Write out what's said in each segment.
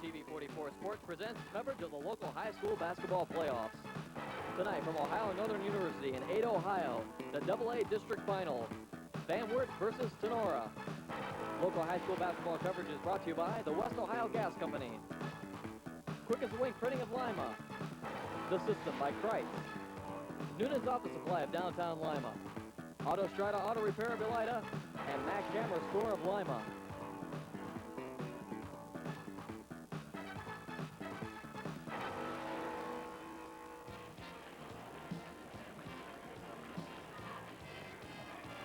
TV44 Sports presents coverage of the local high school basketball playoffs. Tonight from Ohio Northern University in Ada, Ohio, the AA District Final, Van Wert versus Tinora. Local high school basketball coverage is brought to you by the West Ohio Gas Company, Quick as a Wink Printing of Lima, The System by Christ, Noonan's Office Supply of downtown Lima, Auto Strata Auto Repair of Elida, and Mac Camera Store of Lima.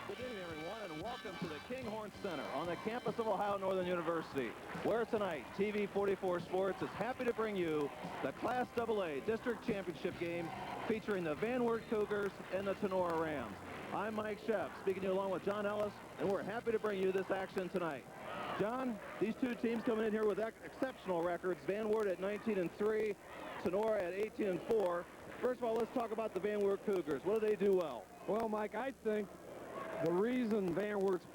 Good evening, everyone, and welcome to the Kinghorn Center on the campus of Ohio Northern University, where tonight TV44 Sports is happy to bring you the Class AA District Championship game featuring the Van Wert Cougars and the Tinora Rams. I'm Mike Shepp, speaking to you along with John Ellis, and we're happy to bring you this action tonight. John, these two teams coming in here with exceptional records, Van Wert at 19-3, Tinora at 18-4. First of all, let's talk about the Van Wert Cougars. What do they do well? Well, Mike, I think the reason Van Wert's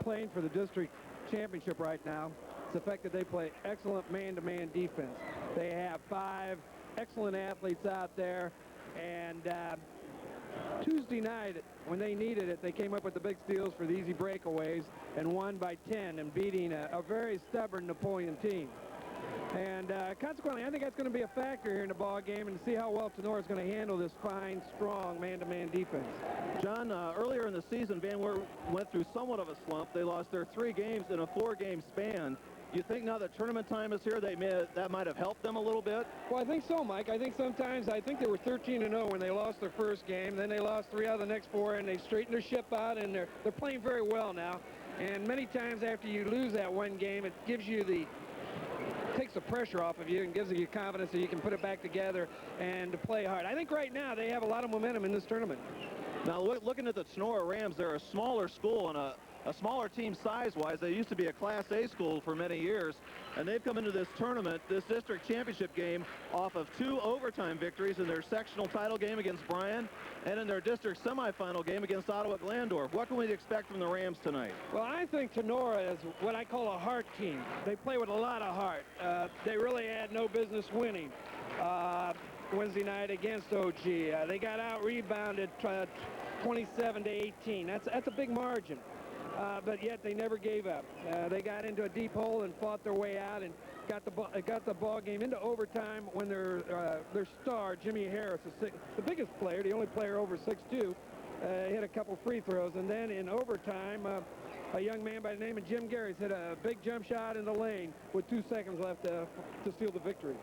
playing for the district championship right now is the fact that they play excellent man-to-man defense. They have 5 excellent athletes out there, and Tuesday night, when they needed it, they came up with the big steals for the easy breakaways and won by 10 and beating a very stubborn Napoleon team. And consequently, I think that's going to be a factor here in the ball game, and to see how well Tinora is going to handle this fine, strong man-to-man defense. John, earlier in the season, Van Wert went through somewhat of a slump. They lost their 3 games in a 4-game span. You think now that tournament time is here, that might have helped them a little bit? Well, I think so, Mike. I think they were 13-0 when they lost their first game. Then they lost 3 out of the next 4, and they straightened their ship out, and they're playing very well now. And many times after you lose that one game, it gives you takes the pressure off of you and gives you confidence that you can put it back together and to play hard. I think right now they have a lot of momentum in this tournament. Now, looking at the Tinora Rams, they're a smaller school and a smaller team size-wise. They used to be a Class A school for many years, and they've come into this tournament, this district championship game, off of 2 overtime victories in their sectional title game against Bryan and in their district semifinal game against Ottawa Glandorf. What can we expect from the Rams tonight? Well, I think Tinora is what I call a heart team. They play with a lot of heart. They really had no business winning Wednesday night against OG. They got out-rebounded 27-18. That's a big margin. But yet they never gave up. They got into a deep hole and fought their way out and got the ball game into overtime when their star, Jimmy Harris, the biggest player, the only player over 6'2", hit a couple free throws. And then in overtime, a young man by the name of Jim Garris hit a big jump shot in the lane with 2 seconds left to seal the victory.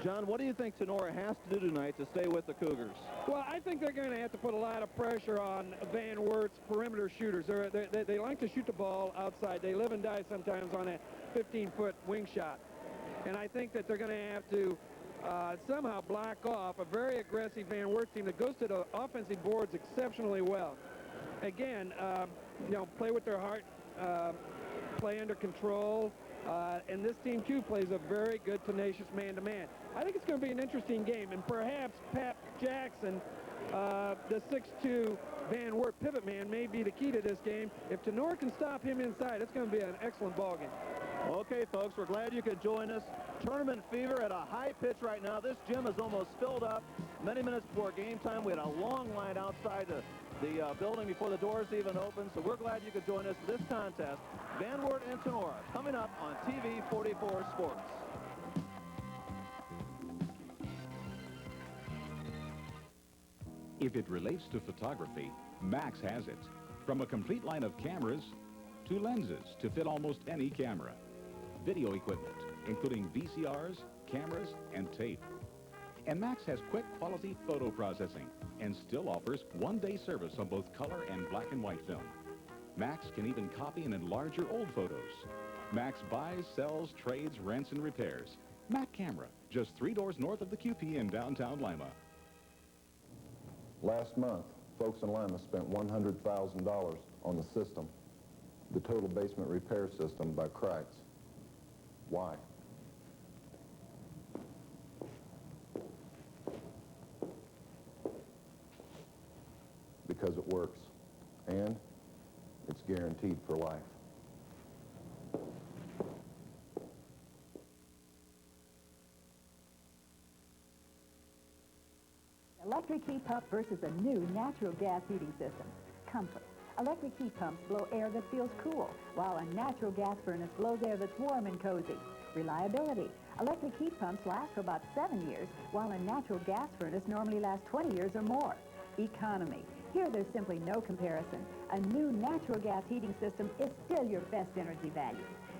John, what do you think Tinora has to do tonight to stay with the Cougars? Well, I think they're going to have to put a lot of pressure on Van Wert's perimeter shooters. They like to shoot the ball outside. They live and die sometimes on a 15-foot wing shot. And I think that they're going to have to somehow block off a very aggressive Van Wert team that goes to the offensive boards exceptionally well. Again, play with their heart, play under control. And this team, too, plays a very good, tenacious man-to-man. I think it's going to be an interesting game, and perhaps Pat Jackson, the 6'2" Van Wert pivot man, may be the key to this game. If Tinora can stop him inside, it's going to be an excellent ball game. Okay, folks, we're glad you could join us. Tournament fever at a high pitch right now. This gym is almost filled up. Many minutes before game time, we had a long line outside the building before the doors even opened, so we're glad you could join us for this contest. Van Wert and Tinora coming up on TV44 Sports. If it relates to photography, Max has it. From a complete line of cameras to lenses to fit almost any camera. Video equipment, including VCRs, cameras, and tape. And Max has quick quality photo processing and still offers one-day service on both color and black and white film. Max can even copy and enlarge your old photos. Max buys, sells, trades, rents, and repairs. Mac Camera, just 3 doors north of the QP in downtown Lima. Last month, folks in Lima spent $100,000 on the system, the total basement repair system by Kreitz. Why? Because it works, and it's guaranteed for life. Electric heat pump versus a new natural gas heating system. Comfort. Electric heat pumps blow air that feels cool, while a natural gas furnace blows air that's warm and cozy. Reliability. Electric heat pumps last for about 7 years, while a natural gas furnace normally lasts 20 years or more. Economy. Here there's simply no comparison. A new natural gas heating system is still your best energy value.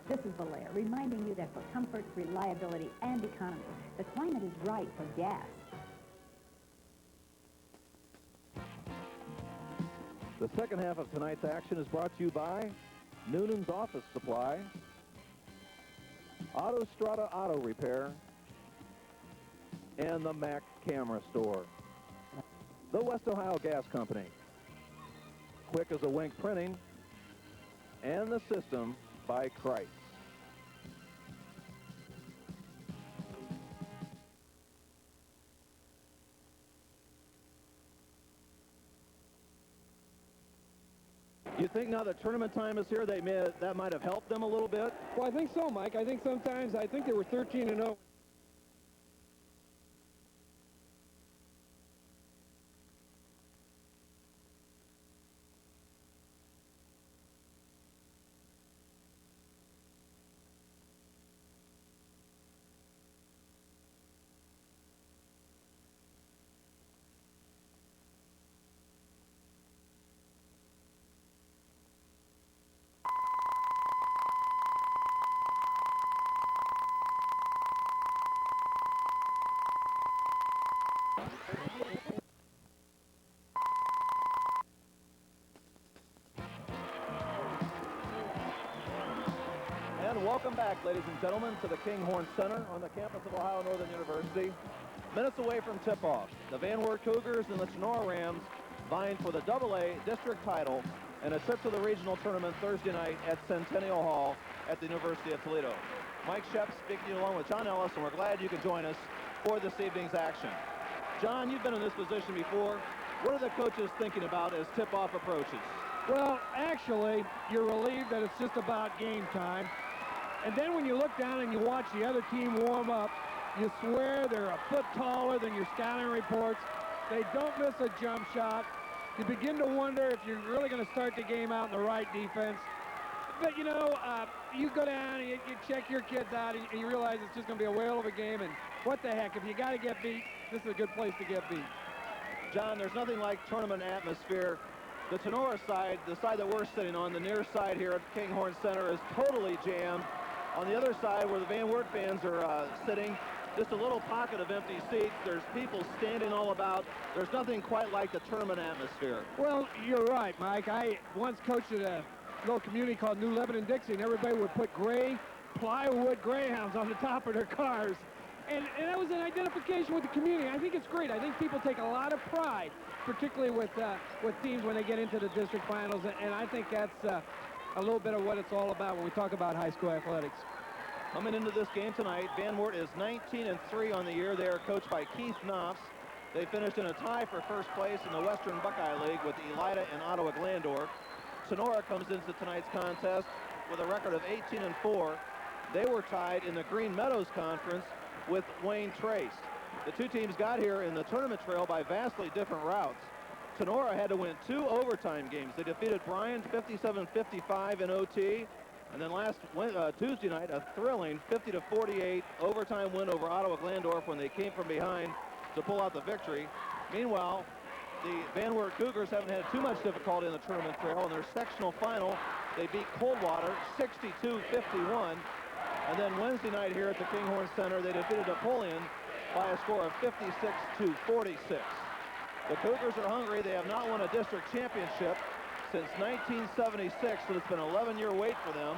This is Valera reminding you that for comfort, reliability, and economy, the climate is right for gas. The second half of tonight's action is brought to you by Noonan's Office Supply, Autostrada Auto Repair, and the Mac Camera Store. The West Ohio Gas Company, Quick as a Wink Printing, and The System by Kreitz. You think now that tournament time is here, that might have helped them a little bit? Well, I think so, Mike. I think they were 13-0. And welcome back, ladies and gentlemen, to the Kinghorn Center on the campus of Ohio Northern University. Minutes away from tip-off, the Van Wert Cougars and the Tinora Rams vying for the AA district title and a trip to the regional tournament Thursday night at Centennial Hall at the University of Toledo. Mike Shep speaking along with John Ellis, and we're glad you can join us for this evening's action. John, you've been in this position before. What are the coaches thinking about as tip-off approaches? Well, actually, you're relieved that it's just about game time. And then when you look down and you watch the other team warm up, you swear they're a foot taller than your scouting reports. They don't miss a jump shot. You begin to wonder if you're really going to start the game out in the right defense. But, you know, you go down and you check your kids out and you realize it's just going to be a whale of a game. And what the heck, if you got to get beat, this is a good place to get beat. John, there's nothing like tournament atmosphere. The Tinora side, the side that we're sitting on, the near side here at the Kinghorn Center, is totally jammed. On the other side, where the Van Wert fans are sitting, just a little pocket of empty seats. There's people standing all about. There's nothing quite like the tournament atmosphere. Well, you're right, Mike. I once coached at a little community called New Lebanon, Dixie, and everybody would put gray plywood Greyhounds on the top of their cars. And that was an identification with the community. I think it's great. I think people take a lot of pride, particularly with teams when they get into the district finals. And I think that's a little bit of what it's all about when we talk about high school athletics. Coming into this game tonight, Van Wert is 19-3 on the year. They are coached by Keith Knopfs. They finished in a tie for first place in the Western Buckeye League with Elida and Ottawa Glandorf. Tinora comes into tonight's contest with a record of 18-4. They were tied in the Green Meadows Conference with Wayne Trace. The two teams got here in the tournament trail by vastly different routes. Tinora had to win 2 overtime games. They defeated Bryan 57-55 in OT. And then last Tuesday night, a thrilling 50-48 overtime win over Ottawa Glandorf when they came from behind to pull out the victory. Meanwhile, the Van Wert Cougars haven't had too much difficulty in the tournament trail. In their sectional final, they beat Coldwater 62-51. And then Wednesday night here at the Kinghorn Center, they defeated Napoleon by a score of 56-46. The Cougars are hungry. They have not won a district championship since 1976, so it's been an 11-year wait for them.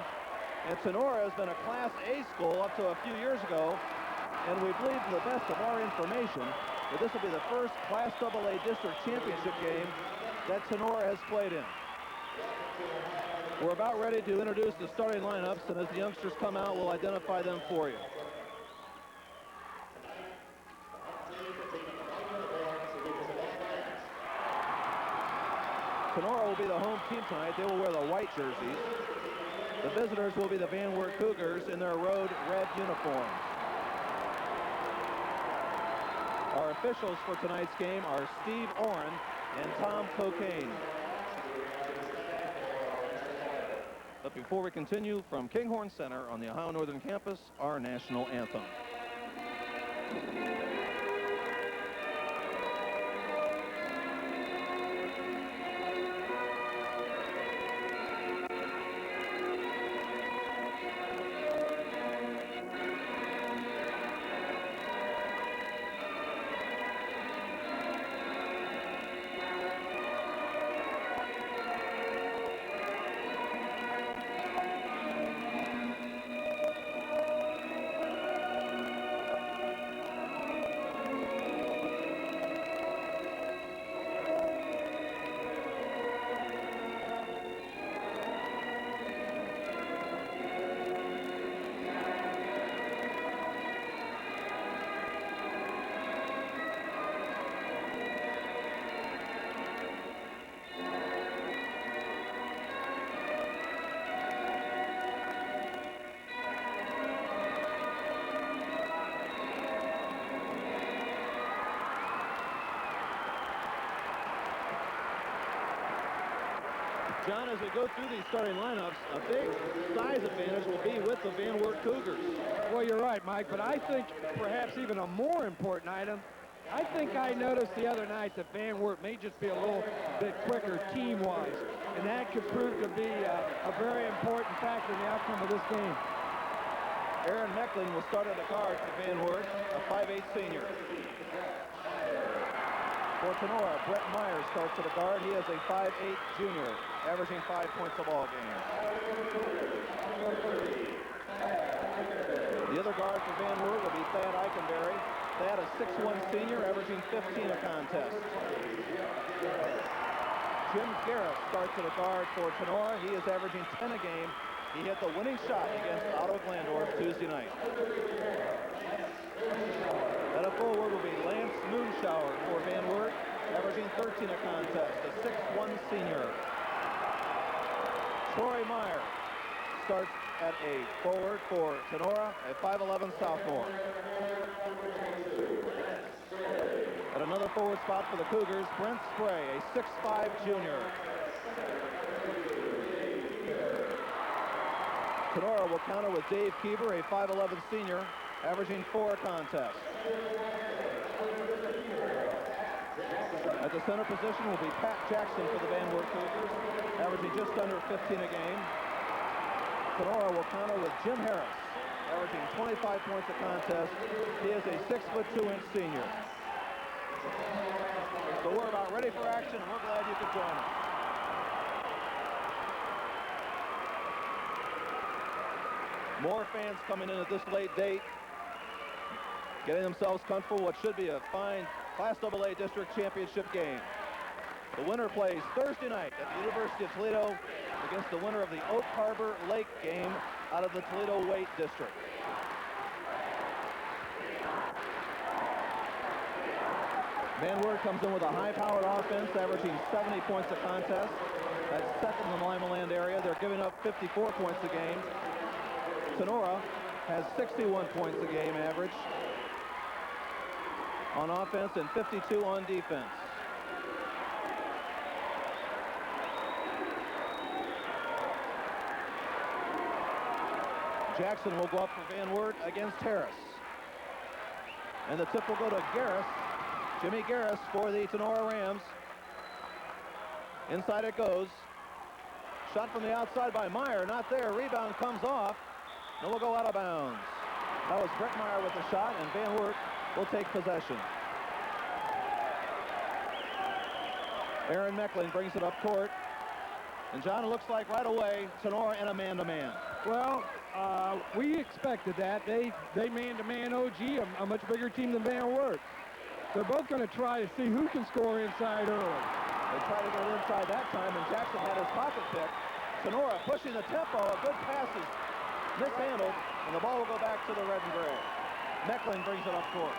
And Tinora has been a Class A school up to a few years ago, and we believe, to the best of our information, that this will be the first Class AA district championship game that Tinora has played in. We're about ready to introduce the starting lineups, and as the youngsters come out, we'll identify them for you. Tinora will be the home team tonight. They will wear the white jerseys. The visitors will be the Van Wert Cougars in their road red uniforms. Our officials for tonight's game are Steve Oren and Tom Cocaine. But before we continue, from Kinghorn Center on the Ohio Northern Campus, our national anthem. John, as we go through these starting lineups, a big size advantage will be with the Van Wert Cougars. Well, you're right, Mike, but I think perhaps even a more important item, I think I noticed the other night that Van Wert may just be a little bit quicker team-wise, and that could prove to be a very important factor in the outcome of this game. Aaron Mecklin will start at the guard for Van Wert, a 5'8" senior. For Tinora, Brett Myers starts at the guard. He is a 5'8" junior, averaging 5 points a ball game. The other guard for Van Wert will be Thad Eikenberry. Thad, a 6'1" senior, averaging 15 a contest. Jim Garris starts at the guard for Tinora. He is averaging 10 a game. He hit the winning shot against Otto Glandorf Tuesday night. At a forward will be Lance Moonshower for Van Wert, averaging 13 a contest, a 6'1" senior. Troy Meyer starts at a forward for Tinora, a 5'11" sophomore. At another forward spot for the Cougars, Brent Spray, a 6'5" junior. Tinora will counter with Dave Keever, a 5'11" senior, averaging 4 a contest. At the center position will be Pat Jackson for the Van Wert Cougars, averaging just under 15 a game. Tinora will counter with Jim Harris, averaging 25 points a contest. He is a 6'2" senior. So we're about ready for action, and we're glad you could join us. More fans coming in at this late date, getting themselves comfortable what should be a fine Class AA District Championship game. The winner plays Thursday night at the University of Toledo against the winner of the Oak Harbor Lake game out of the Toledo Weight District. Van Wert comes in with a high-powered offense, averaging 70 points a contest. That's second in the Lima Land area. They're giving up 54 points a game. Tinora has 61 points a game average on offense and 52 on defense. Jackson will go up for Van Wert against Harris. And the tip will go to Garris. Jimmy Garris for the Tinora Rams. Inside it goes. Shot from the outside by Meyer, not there. Rebound comes off. And will go out of bounds. That was Brett Meyer with the shot, and Van Wert will take possession. Aaron Mecklin brings it up court. And John, it looks like right away, Tinora in a man-to-man. Well, we expected that. They man-to-man OG, a much bigger team than Van Wert. They're both going to try to see who can score inside early. They tried to get inside that time, and Jackson had his pocket pick. Tinora pushing the tempo, a good pass is mishandled, and the ball will go back to the red and gray. Mecklin brings it up court.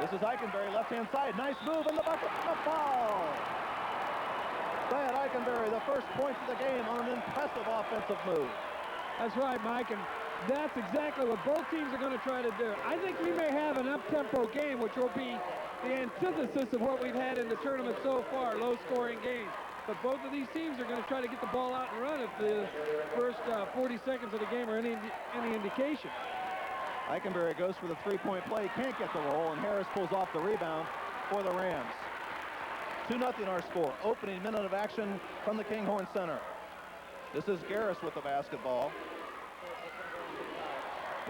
This is Eikenberry, left-hand side. Nice move in the bucket. A foul! Thad Eikenberry, the first points of the game on an impressive offensive move. That's right, Mike, and That's exactly what both teams are going to try to do. I think we may have an up-tempo game, which will be the antithesis of what we've had in the tournament so far, low-scoring games. But both of these teams are going to try to get the ball out and run if the first 40 seconds of the game are any indication. Eikenberry goes for the three-point play, can't get the roll, and Harris pulls off the rebound for the Rams. 2-0 our score. Opening minute of action from the Kinghorn Center. This is Garris with the basketball.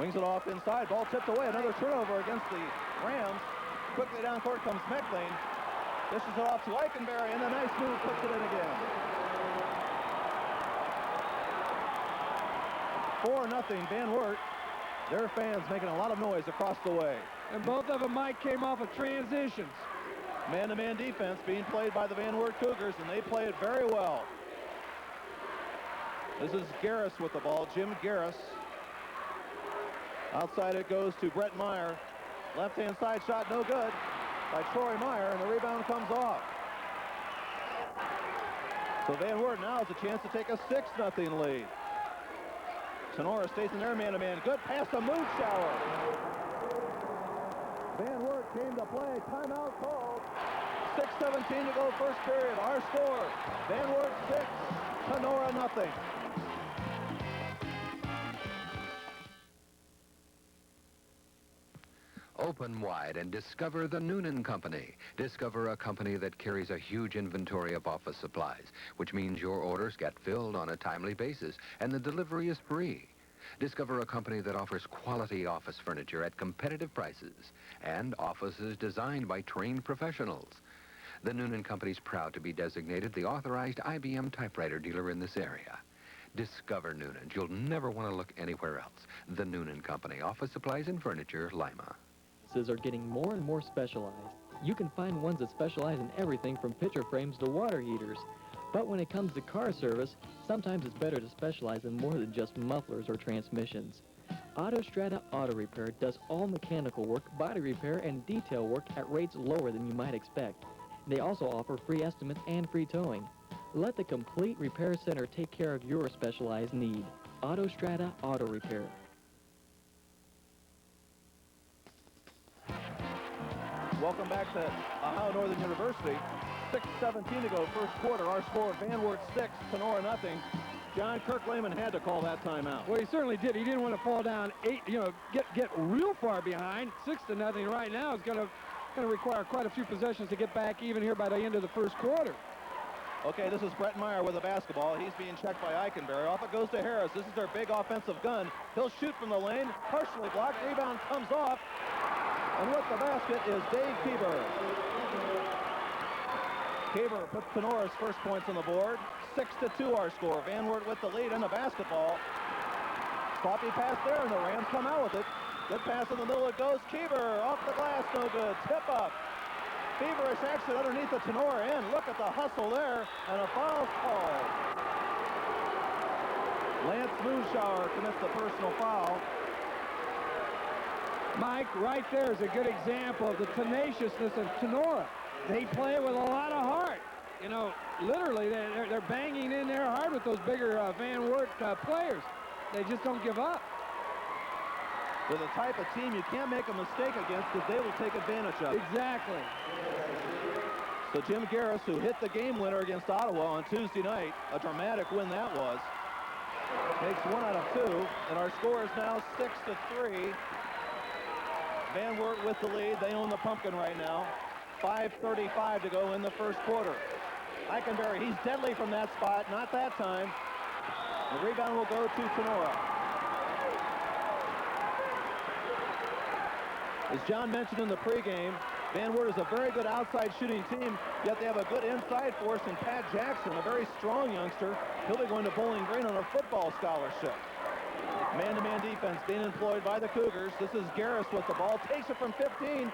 Wings it off inside. Ball tipped away. Another turnover against the Rams. Quickly down court comes Meckling. Dishes it off to Eikenberry, and a nice move puts it in again. 4-0 Van Wert. Their fans making a lot of noise across the way. And both of them, Mike, came off of transitions. Man-to-man defense being played by the Van Wert Cougars, and they play it very well. This is Garris with the ball, Jim Garris. Outside it goes to Brett Meyer. Left-hand side shot no good by Troy Meyer, and the rebound comes off. So Van Wert now has a chance to take a 6-0 lead. Tinora stays in their man-to-man. Good pass to Moonshower. Van Wert came to play. Timeout called. 6:17 to go first period. Our score, Van Wert 6, Tinora nothing. Open wide and discover the Noonan Company. Discover a company that carries a huge inventory of office supplies, which means your orders get filled on a timely basis and the delivery is free. Discover a company that offers quality office furniture at competitive prices and offices designed by trained professionals. The Noonan Company is proud to be designated the authorized IBM typewriter dealer in this area. Discover Noonan's. You'll never want to look anywhere else. The Noonan Company, office supplies and furniture, Lima. Are getting more and more specialized. You can find ones that specialize in everything from picture frames to water heaters. But when it comes to car service, sometimes it's better to specialize in more than just mufflers or transmissions. Autostrada Auto Repair does all mechanical work, body repair, and detail work at rates lower than you might expect. They also offer free estimates and free towing. Let the Complete Repair Center take care of your specialized need. Autostrada Auto Repair. Welcome back to Ohio Northern University. 6:17 to go first quarter. Our score, Van Wert 6, Tinora nothing. John Kirk Lehman had to call that timeout. Well, he certainly did. He didn't want to fall down get real far behind. 6-0 right now is going to require quite a few possessions to get back even here by the end of the first quarter. Okay, this is Brett Meyer with the basketball. He's being checked by Eikenberry. Off it goes to Harris. This is their big offensive gun. He'll shoot from the lane. Partially blocked. Rebound comes off. And with the basket is Dave Keeber. Keeber puts Tenora's first points on the board. 6-2 our score. Van Wert with the lead in the basketball. Sloppy pass there, and the Rams come out with it. Good pass in the middle. It goes. Keeber off the glass. No good. Tip up. Feverish action underneath the Tinora end. Look at the hustle there, and a foul call. Lance Moonshower commits the personal foul. Mike, right there is a good example of the tenaciousness of Tinora. They play with a lot of heart. You know, literally, they're banging in there hard with those bigger Van Wert players. They just don't give up. They're the type of team you can't make a mistake against because they will take advantage of it. Exactly. So Jim Garris, who hit the game winner against Ottawa on Tuesday night, a dramatic win that was, makes 1 out of 2, and our score is now 6-3. Van Wert with the lead. They own the pumpkin right now. 5:35 to go in the first quarter. Eikenberry, he's deadly from that spot. Not that time. The rebound will go to Tinora. As John mentioned in the pregame, Van Wert is a very good outside shooting team, yet they have a good inside force in Pat Jackson, a very strong youngster. He'll be going to Bowling Green on a football scholarship. Man-to-man defense being employed by the Cougars. This is Garris with the ball. Takes it from 15.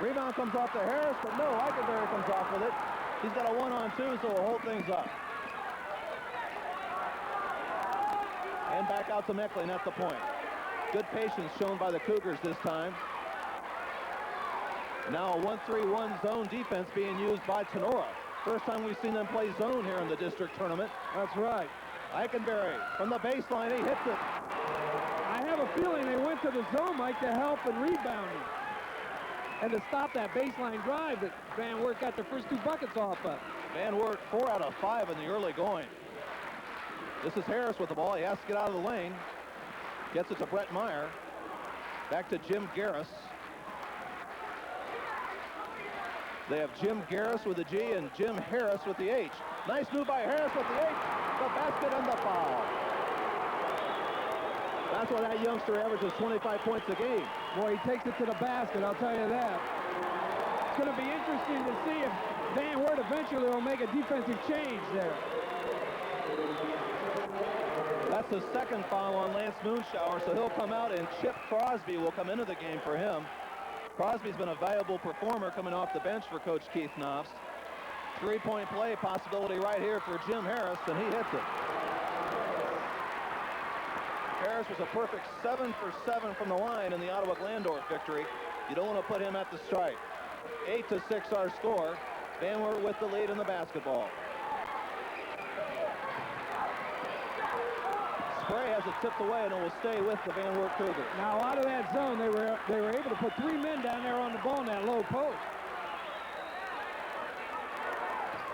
Rebound comes off to Harris, but no, Eikenberry comes off with it. He's got a 1-on-2, so we'll hold things up. And back out to Meckling at the point. Good patience shown by the Cougars this time. Now a 1-3-1 zone defense being used by Tinora. First time we've seen them play zone here in the district tournament. That's right. Eikenberry from the baseline, he hits it. feeling they went to the zone, Mike, to help and rebounding. And to stop that baseline drive that Van Wert got their first 2 buckets off of. Van Wert 4 out of 5 in the early going. This is Harris with the ball. He has to get out of the lane. Gets it to Brett Meyer. Back to Jim Garris. They have Jim Garris with the G and Jim Harris with the H. Nice move by Harris with the H. The basket and the foul. That's why that youngster averages 25 points a game. Boy, he takes it to the basket, I'll tell you that. It's going to be interesting to see if Van Wert eventually will make a defensive change there. That's the second foul on Lance Moonshower, so he'll come out, and Chip Crosby will come into the game for him. Crosby's been a valuable performer coming off the bench for Coach Keith Knopfs. 3-point play possibility right here for Jim Harris, and he hits it. Harris was a perfect 7 for 7 from the line in the Ottawa Glandorf victory. You don't want to put him at the strike. 8-6 our score. Van Wert with the lead in the basketball. Spray has it tipped away, and it will stay with the Van Wert Cougars. Now out of that zone, they were able to put 3 men down there on the ball in that low post.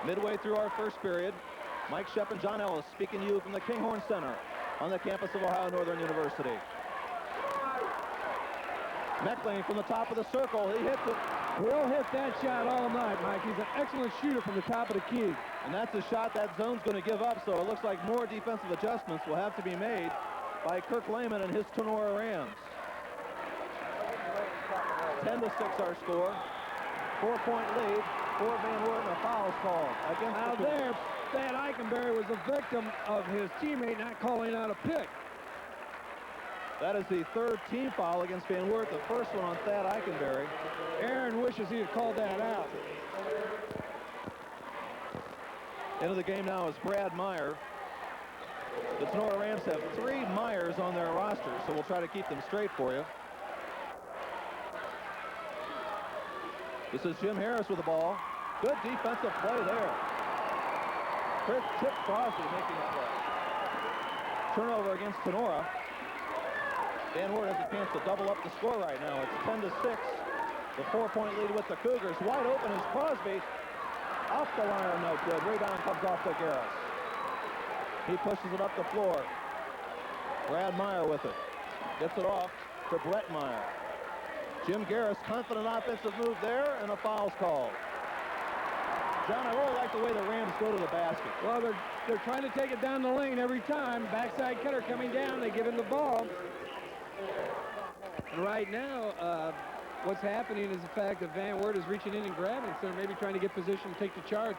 Midway through our first period, Mike Shep and John Ellis speaking to you from the Kinghorn Center on the campus of Ohio Northern University. Meckling from the top of the circle, he hits it. He'll hit that shot all night, Mike. He's an excellent shooter from the top of the key. And that's a shot that zone's going to give up, so it looks like more defensive adjustments will have to be made by Kirk Lehman and his Tinora Rams. 10-6 our score. 4-point lead for Van Wert, and a foul called against Now the there, Thad Eichenberry was a victim of his teammate not calling out a pick. That is the 3rd team foul against Van Wert, the first one on Thad Eichenberry. Aaron wishes he had called that out. Into the game now is Brad Meyer. The Tinora Rams have 3 Myers on their roster, so we'll try to keep them straight for you. This is Jim Harris with the ball. Good defensive play there. Chip Crosby making a play. Turnover against Tinora. Van Wert has a chance to double up the score right now. It's 10-6. The 4-point lead with the Cougars. Wide open is Crosby. Off the line, no good. Rebound comes off to Garris. He pushes it up the floor. Brad Meyer with it. Gets it off to Brett Meyer. Jim Garris, confident offensive move there, and a foul's called. John, I really like the way the Rams go to the basket. Well, they're trying to take it down the lane every time. Backside cutter coming down, they give him the ball. And right now, what's happening is the fact that Van Wert is reaching in and grabbing, so maybe trying to get position to take the charge.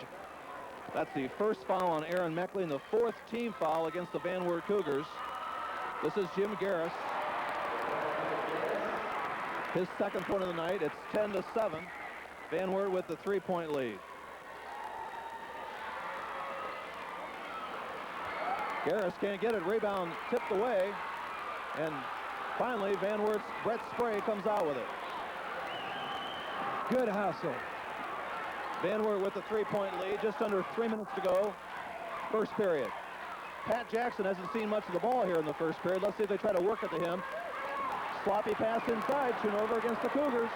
That's the first foul on Aaron Meckling, the 4th team foul against the Van Wert Cougars. This is Jim Garris. His 2nd point of the night. It's 10-7. Van Wert with the 3-point lead. Garris can't get it. Rebound tipped away. And finally, Van Wert's Brett Spray comes out with it. Good hustle. Van Wert with the 3-point lead. Just under 3 minutes to go. First period. Pat Jackson hasn't seen much of the ball here in the first period. Let's see if they try to work it to him. Sloppy pass inside. Turnover against the Cougars.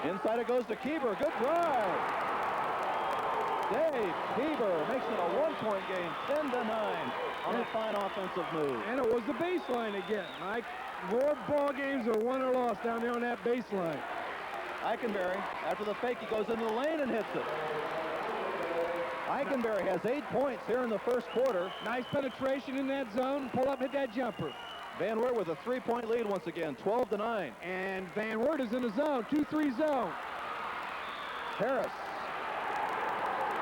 Inside it goes to Keeber. Good drive. Dave Keeber makes it a 1-point game, 10-9 on a fine offensive move. And it was the baseline again, Mike. More ball games are won or lost down there on that baseline. Eichenberry, after the fake, he goes into the lane and hits it. Eichenberry has 8 points here in the first quarter. Nice penetration in that zone. Pull up, hit that jumper. Van Wert with a 3-point lead once again, 12-9. And Van Wert is in the zone, 2-3 zone. Harris,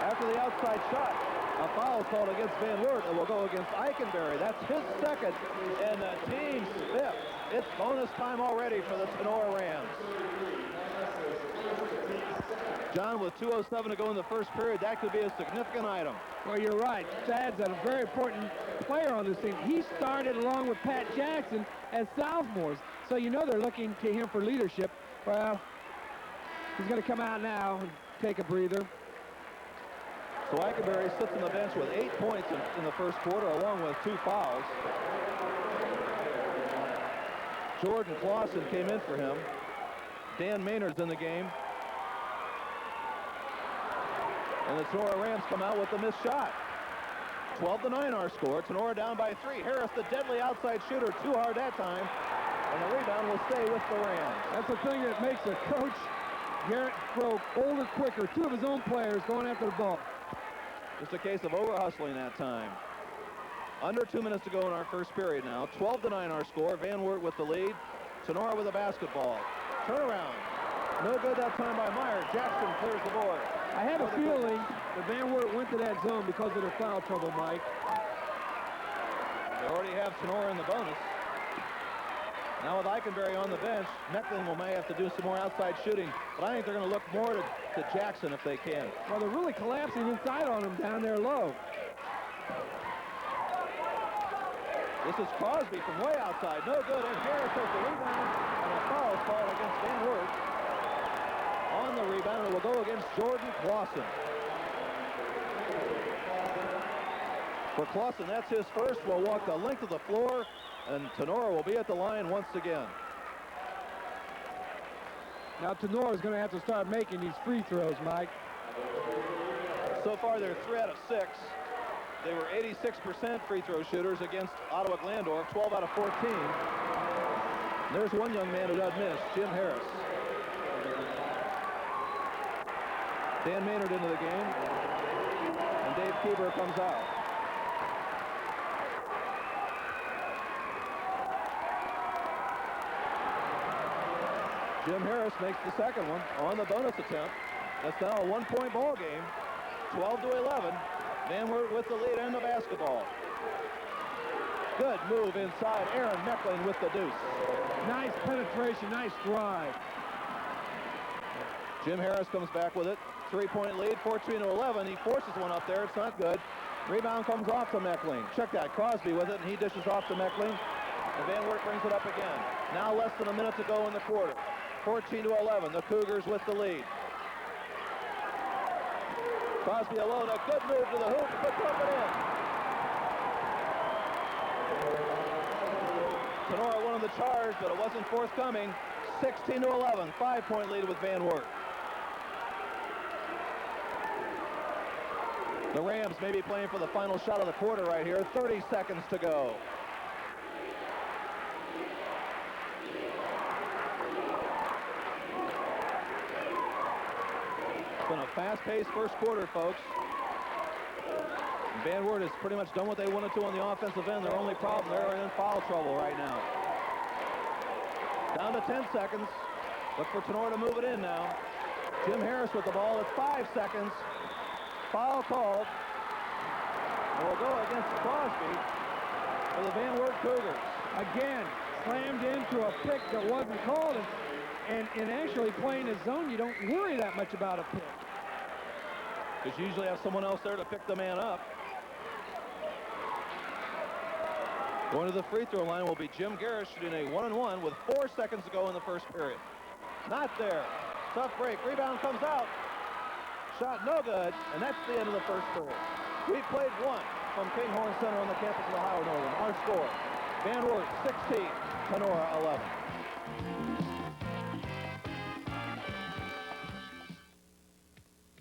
after the outside shot, a foul called against Van Wert, and will go against Eichenberry. That's his 2nd, and the team's 5th. It's bonus time already for the Tinora Rams. John, with 2:07 to go in the first period, that could be a significant item. Well, you're right. Thad's a very important player on this team. He started along with Pat Jackson as sophomores, so you know they're looking to him for leadership. Well, he's going to come out now and take a breather. So Eikenberry sits on the bench with 8 points in the first quarter, along with 2 fouls. Jordan Clausen came in for him. Dan Maynard's in the game. And the Tinora Rams come out with a missed shot. 12-9 our score. Tinora down by 3. Harris, the deadly outside shooter, too hard that time. And the rebound will stay with the Rams. That's the thing that makes a coach, Garrett, grow older quicker. 2 of his own players going after the ball. Just a case of over-hustling that time. Under 2 minutes to go in our first period now. 12-9 our score. Van Wert with the lead. Tinora with a basketball. Turnaround. No good that time by Meyer. Jackson clears the board. I had a feeling that Van Wert went to that zone because of their foul trouble, Mike. They already have Tinora in the bonus. Now with Eikenberry on the bench, Meckling may have to do some more outside shooting, but I think they're going to look more to Jackson if they can. Well, they're really collapsing inside on him down there low. This is Crosby from way outside. No good, and Harris has the rebound, and a foul called against Van Wert. On the rebound, it will go against Jordan Clausen. For Clausen, that's his first. Will walk the length of the floor, and Tinora will be at the line once again. Now Tinora is going to have to start making these free throws, Mike. So far, they're 3 out of 6. They were 86% free throw shooters against Ottawa Glandorf, 12 out of 14. And there's one young man who does miss, Jim Harris. Dan Maynard into the game, and Dave Keeber comes out. Jim Harris makes the second one on the bonus attempt. That's now a 1-point ball game, 12-11. Van Wert with the lead and the basketball. Good move inside. Aaron Meckling with the deuce. Nice penetration, nice drive. Jim Harris comes back with it. 3-point lead, 14-11. He forces one up there. It's not good. Rebound comes off to Meckling. Check that. Crosby with it, and he dishes off to Meckling. And Van Wert brings it up again. Now less than a minute to go in the quarter. 14-11. The Cougars with the lead. Crosby alone. A good move to the hoop. Puts up and in. Tinora won the charge, but it wasn't forthcoming. 16-11. 5-point lead with Van Wert. The Rams may be playing for the final shot of the quarter right here. 30 seconds to go. It's been a fast-paced first quarter, folks. Van Wert has pretty much done what they wanted to on the offensive end. Their only problem, they're in foul trouble right now. Down to 10 seconds. Look for Tinora to move it in now. Jim Harris with the ball. It's 5 seconds. Foul called. It will go against Crosby for the Van Wert Cougars. Again, slammed into a pick that wasn't called. And actually playing his zone, you don't worry that much about a pick. Because you usually have someone else there to pick the man up. Going to the free throw line will be Jim Garris shooting a 1-and-1 with 4 seconds to go in the first period. Not there. Tough break. Rebound comes out. Shot no good, and that's the end of the first period. We played one from Kinghorn Center on the campus of Ohio Northern. Our score, Van Wert 16, Tinora 11.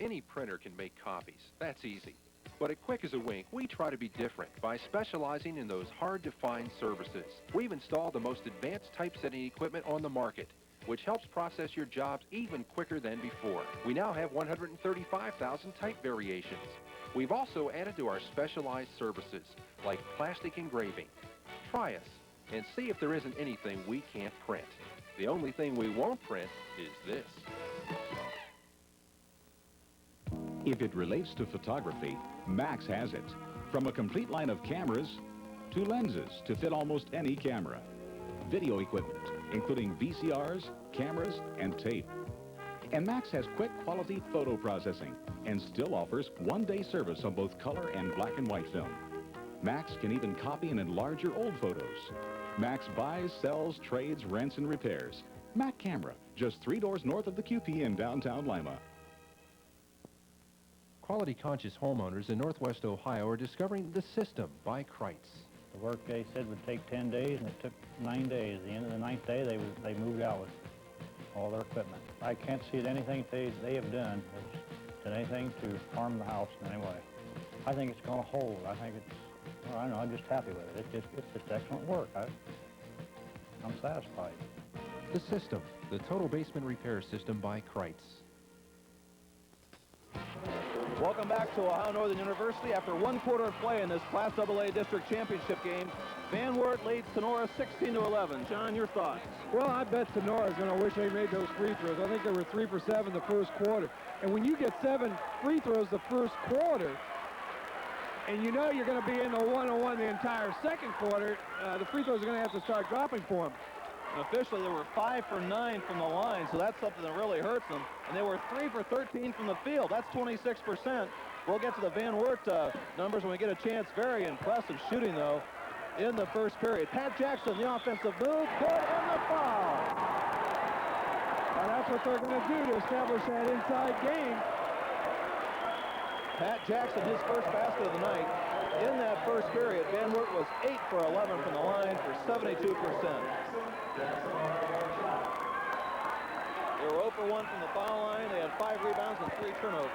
Any printer can make copies. That's easy. But at Quick as a Wink, we try to be different by specializing in those hard-to-find services. We've installed the most advanced typesetting equipment on the market, which helps process your jobs even quicker than before. We now have 135,000 type variations. We've also added to our specialized services, like plastic engraving. Try us and see if there isn't anything we can't print. The only thing we won't print is this. If it relates to photography, Max has it. From a complete line of cameras to lenses to fit almost any camera. Video equipment, including VCRs, cameras, and tape. And Max has quick quality photo processing and still offers one-day service on both color and black and white film. Max can even copy and enlarge your old photos. Max buys, sells, trades, rents, and repairs. Mac Camera, just 3 doors north of the QP in downtown Lima. Quality-conscious homeowners in Northwest Ohio are discovering the System by Kreitz. The work they said would take 10 days, and it took 9 days. At the end of the 9th day, they moved out with all their equipment. I can't see that anything they have done has done anything to harm the house in any way. I think it's going to hold. I think it's, well, I don't know, I'm just happy with it. It's just excellent work. I'm satisfied. The System, the total basement repair system by Kreitz. Welcome back to Ohio Northern University. After one quarter of play in this Class AA District Championship game, Van Wert leads Tinora 16-11. John, your thoughts? Well, I bet Tenora's going to wish they made those free throws. I think they were 3 for 7 the first quarter. And when you get 7 free throws the first quarter, and you know you're going to be in the 1-on-1 the entire second quarter, the free throws are going to have to start dropping for them. Officially, they were 5 for 9 from the line, so that's something that really hurts them. And they were 3 for 13 from the field. That's 26%. We'll get to the Van Wert numbers when we get a chance. Very impressive shooting, though, in the first period. Pat Jackson, the offensive move, good, and the foul. And that's what they're going to do to establish that inside game. Pat Jackson, his first basket of the night. In that first period, Van Wert was 8 for 11 from the line for 72%. They were 0 for 1 from the foul line. They had 5 rebounds and 3 turnovers.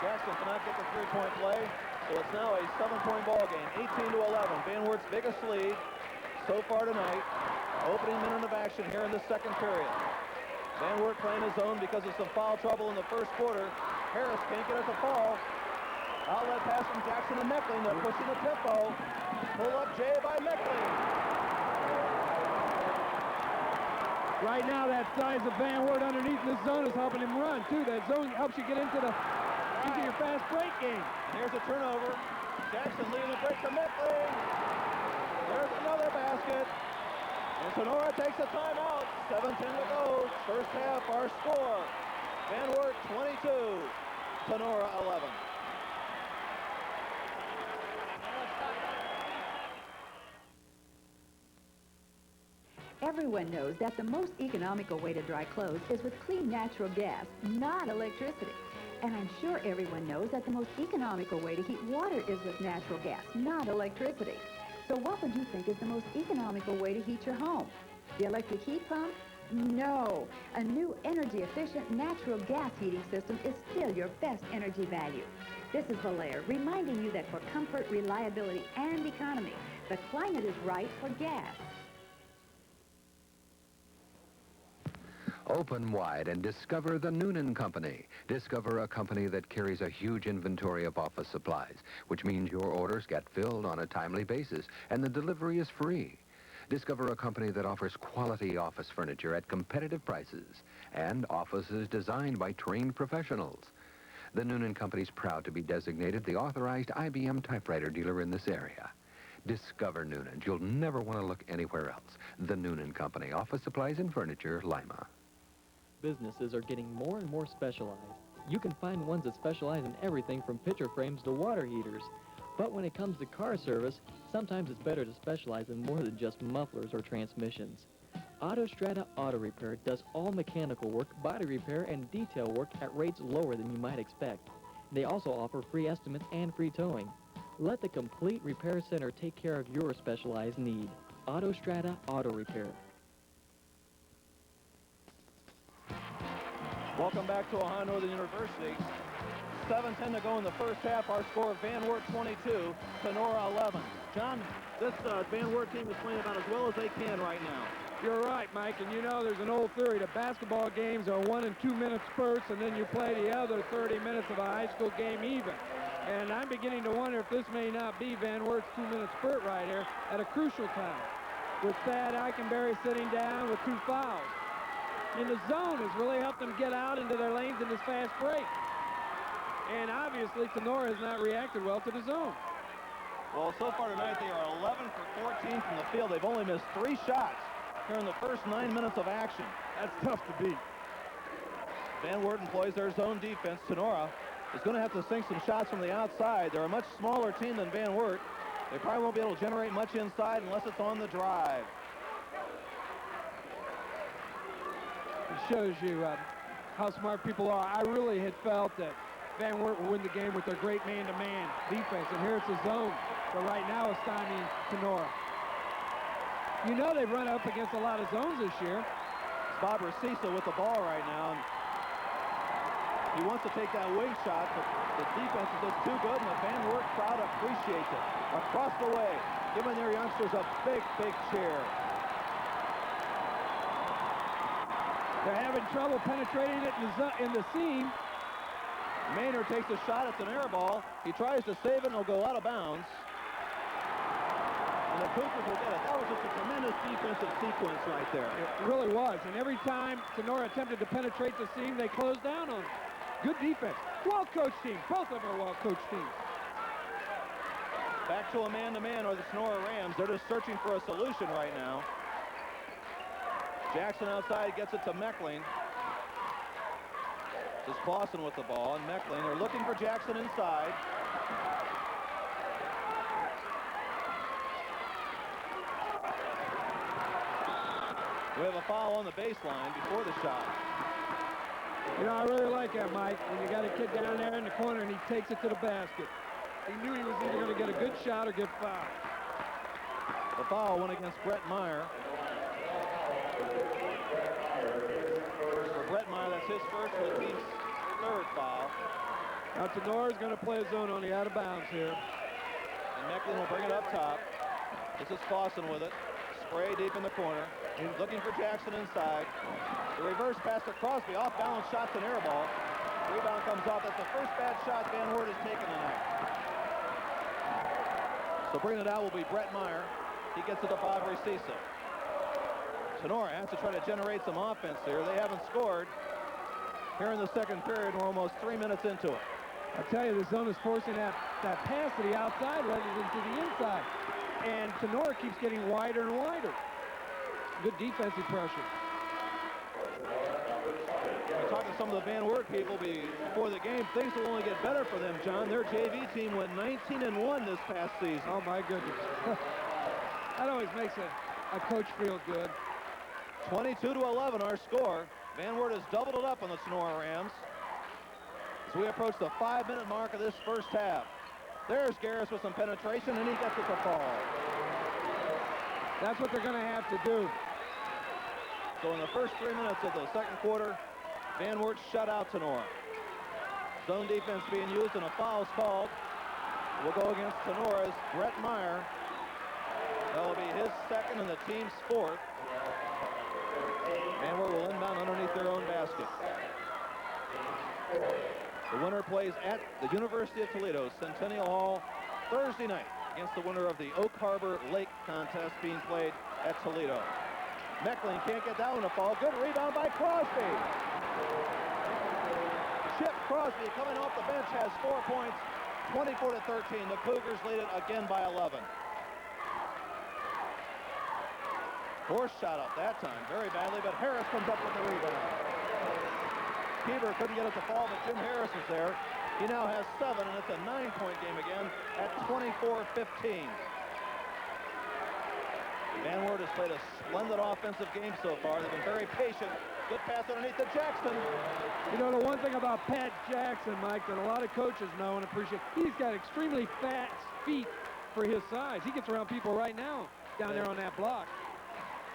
Jackson cannot get the three-point play, so it's now a 7-point ball game, 18-11. Van Wert's biggest lead so far tonight. Opening minute of action here in the second period. Van Wert playing his zone because of some foul trouble in the first quarter. Harris can't get it to fall. Outlet pass from Jackson to Meckling. They're pushing the tempo. Pull up J by Meckling. Right now, that size of Van Wert underneath the zone is helping him run, too. That zone helps you get into your fast break game. And here's a turnover. Jackson leading the break to Meckling. There's another basket. And Tinora takes a timeout. 7:10 to go. First half, our score. Van Wert 22, Tinora 11. Everyone knows that the most economical way to dry clothes is with clean natural gas, not electricity. And I'm sure everyone knows that the most economical way to heat water is with natural gas, not electricity. So what would you think is the most economical way to heat your home? The electric heat pump? No. A new energy-efficient natural gas heating system is still your best energy value. This is Valair, reminding you that for comfort, reliability, and economy, the climate is right for gas. Open wide and discover the Noonan Company. Discover a company that carries a huge inventory of office supplies, which means your orders get filled on a timely basis and the delivery is free. Discover a company that offers quality office furniture at competitive prices and offices designed by trained professionals. The Noonan Company is proud to be designated the authorized IBM typewriter dealer in this area. Discover Noonan. You'll never want to look anywhere else. The Noonan Company, office supplies and furniture, Lima. Businesses are getting more and more specialized. You can find ones that specialize in everything from picture frames to water heaters. But when it comes to car service, sometimes it's better to specialize in more than just mufflers or transmissions. Autostrada Auto Repair does all mechanical work, body repair, and detail work at rates lower than you might expect. They also offer free estimates and free towing. Let the complete repair center take care of your specialized need. Autostrada Auto Repair. Welcome back to Ohio Northern University. 7:10 to go in the first half. Our score, Van Wert 22, Tinora 11. John, this Van Wert team is playing about as well as they can right now. You're right, Mike, and you know there's an old theory that basketball games are 1 and 2 minute spurts, and then you play the other 30 minutes of a high school game even. And I'm beginning to wonder if this may not be Van Wert's 2-minute spurt right here at a crucial time, with Thad Eichenberry sitting down with 2 fouls. And the zone has really helped them get out into their lanes in this fast break. And obviously, Tinora has not reacted well to the zone. Well, so far tonight, they are 11 for 14 from the field. They've only missed 3 shots here in the first 9 minutes of action. That's tough to beat. Van Wert employs their zone defense. Tinora is going to have to sink some shots from the outside. They're a much smaller team than Van Wert. They probably won't be able to generate much inside unless it's on the drive. It shows you how smart people are. I really had felt that Van Wert would win the game with their great man-to-man defense, and here it's a zone. But right now it's stymieing Tinora. You know they've run up against a lot of zones this year. Bob Racisa with the ball right now. He wants to take that wing shot, but the defense is just too good, and the Van Wert crowd appreciates it. Across the way, giving their youngsters a big, big cheer. They're having trouble penetrating it in the seam. Maynard takes a shot. It's an air ball. He tries to save it, and it'll go out of bounds. And the Cougars will get it. That was just a tremendous defensive sequence right there. It really was. And every time Tinora attempted to penetrate the seam, they closed down on it. Good defense. Well-coached team. Both of them are well-coached teams. Back to a man-to-man or the Tinora Rams. They're just searching for a solution right now. Jackson outside gets it to Meckling. This is Clausen with the ball, and Meckling. They're looking for Jackson inside. We have a foul on the baseline before the shot. You know, I really like that, Mike, when you got a kid down there in the corner and he takes it to the basket. He knew he was either going to get a good shot or get fouled. The foul went against Brett Meyer. For Brett Meyer, that's his first and the team's third foul. Now Tenora's going to play a zone on the out of bounds here. And Mecklen will bring it up top. This is Clausen with it. Spray deep in the corner. He's looking for Jackson inside. The reverse pass to Crosby. Off-balance shot's an air ball. Rebound comes off. That's the first bad shot Van Wert has taken tonight. So bringing it out will be Brett Meyer. He gets it to Bob Racisa. Tinora has to try to generate some offense here. They haven't scored here in the second period. We're almost 3 minutes into it. I tell you, the zone is forcing that pass to the outside rather than to the inside. And Tinora keeps getting wider and wider. Good defensive pressure. I talked to some of the Van Wert people before the game. Things will only get better for them, John. Their JV team went 19-1 this past season. Oh, my goodness. That always makes a coach feel good. 22-11 our score. Van Wert has doubled it up on the Tinora Rams as we approach the 5-minute mark of this first half. There's Garris with some penetration, and he gets it to fall. That's what they're going to have to do. So in the first 3 minutes of the second quarter, Van Wert shut out Tinora. Zone defense being used, and a foul's called. Will go against Tenora's Brett Meyer. That will be his second and the team's fourth. Van Wert will inbound underneath their own basket. The winner plays at the University of Toledo Centennial Hall Thursday night against the winner of the Oak Harbor Lake contest being played at Toledo. Meckling can't get that one to fall. Good rebound by Crosby. Chip Crosby coming off the bench has 4 points, 24-13. The Cougars lead it again by 11. Forced shot up that time very badly, but Harris comes up with the rebound. Keever couldn't get it to fall, but Jim Harris is there. He now has 7, and it's a 9-point game again at 24-15. Van Wert has played a splendid offensive game so far. They've been very patient. Good pass underneath to Jackson. You know, the one thing about Pat Jackson, Mike, that a lot of coaches know and appreciate, he's got extremely fast feet for his size. He gets around people right now down there on that block.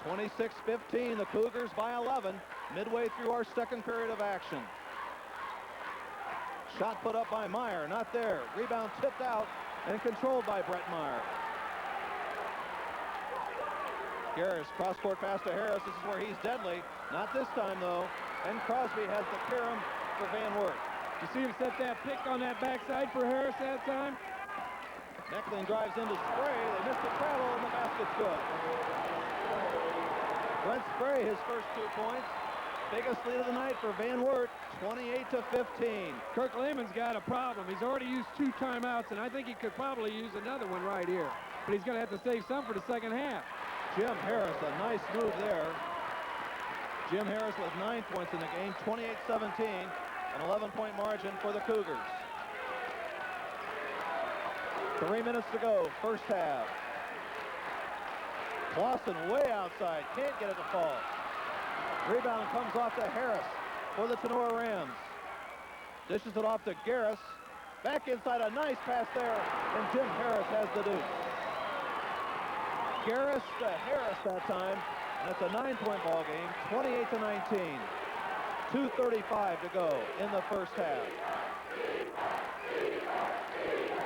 26-15, the Cougars by 11, midway through our second period of action. Shot put up by Meyer, not there. Rebound tipped out and controlled by Brett Meyer. Garris, cross-court pass to Harris. This is where he's deadly. Not this time, though. And Crosby has the carom for Van Wert. You see him set that pick on that backside for Harris that time? Meckling drives into Spray. They missed the travel, and the basket's good. Brent Spray, his first 2 points. Biggest lead of the night for Van Wert, 28-15. Kirk Lehman's got a problem. He's already used 2 timeouts, and I think he could probably use another one right here. But he's going to have to save some for the second half. Jim Harris, a nice move there. Jim Harris with 9 points in the game, 28-17, an 11-point margin for the Cougars. 3 minutes to go, first half. Clausen way outside, can't get it to fall. Rebound comes off to Harris. for the Tinora Rams. Dishes it off to Garris. Back inside, a nice pass there, and Jim Harris has the deuce. Garris to Harris that time. That's a 9-point ball game, 28-19. 2:35 to go in the first half.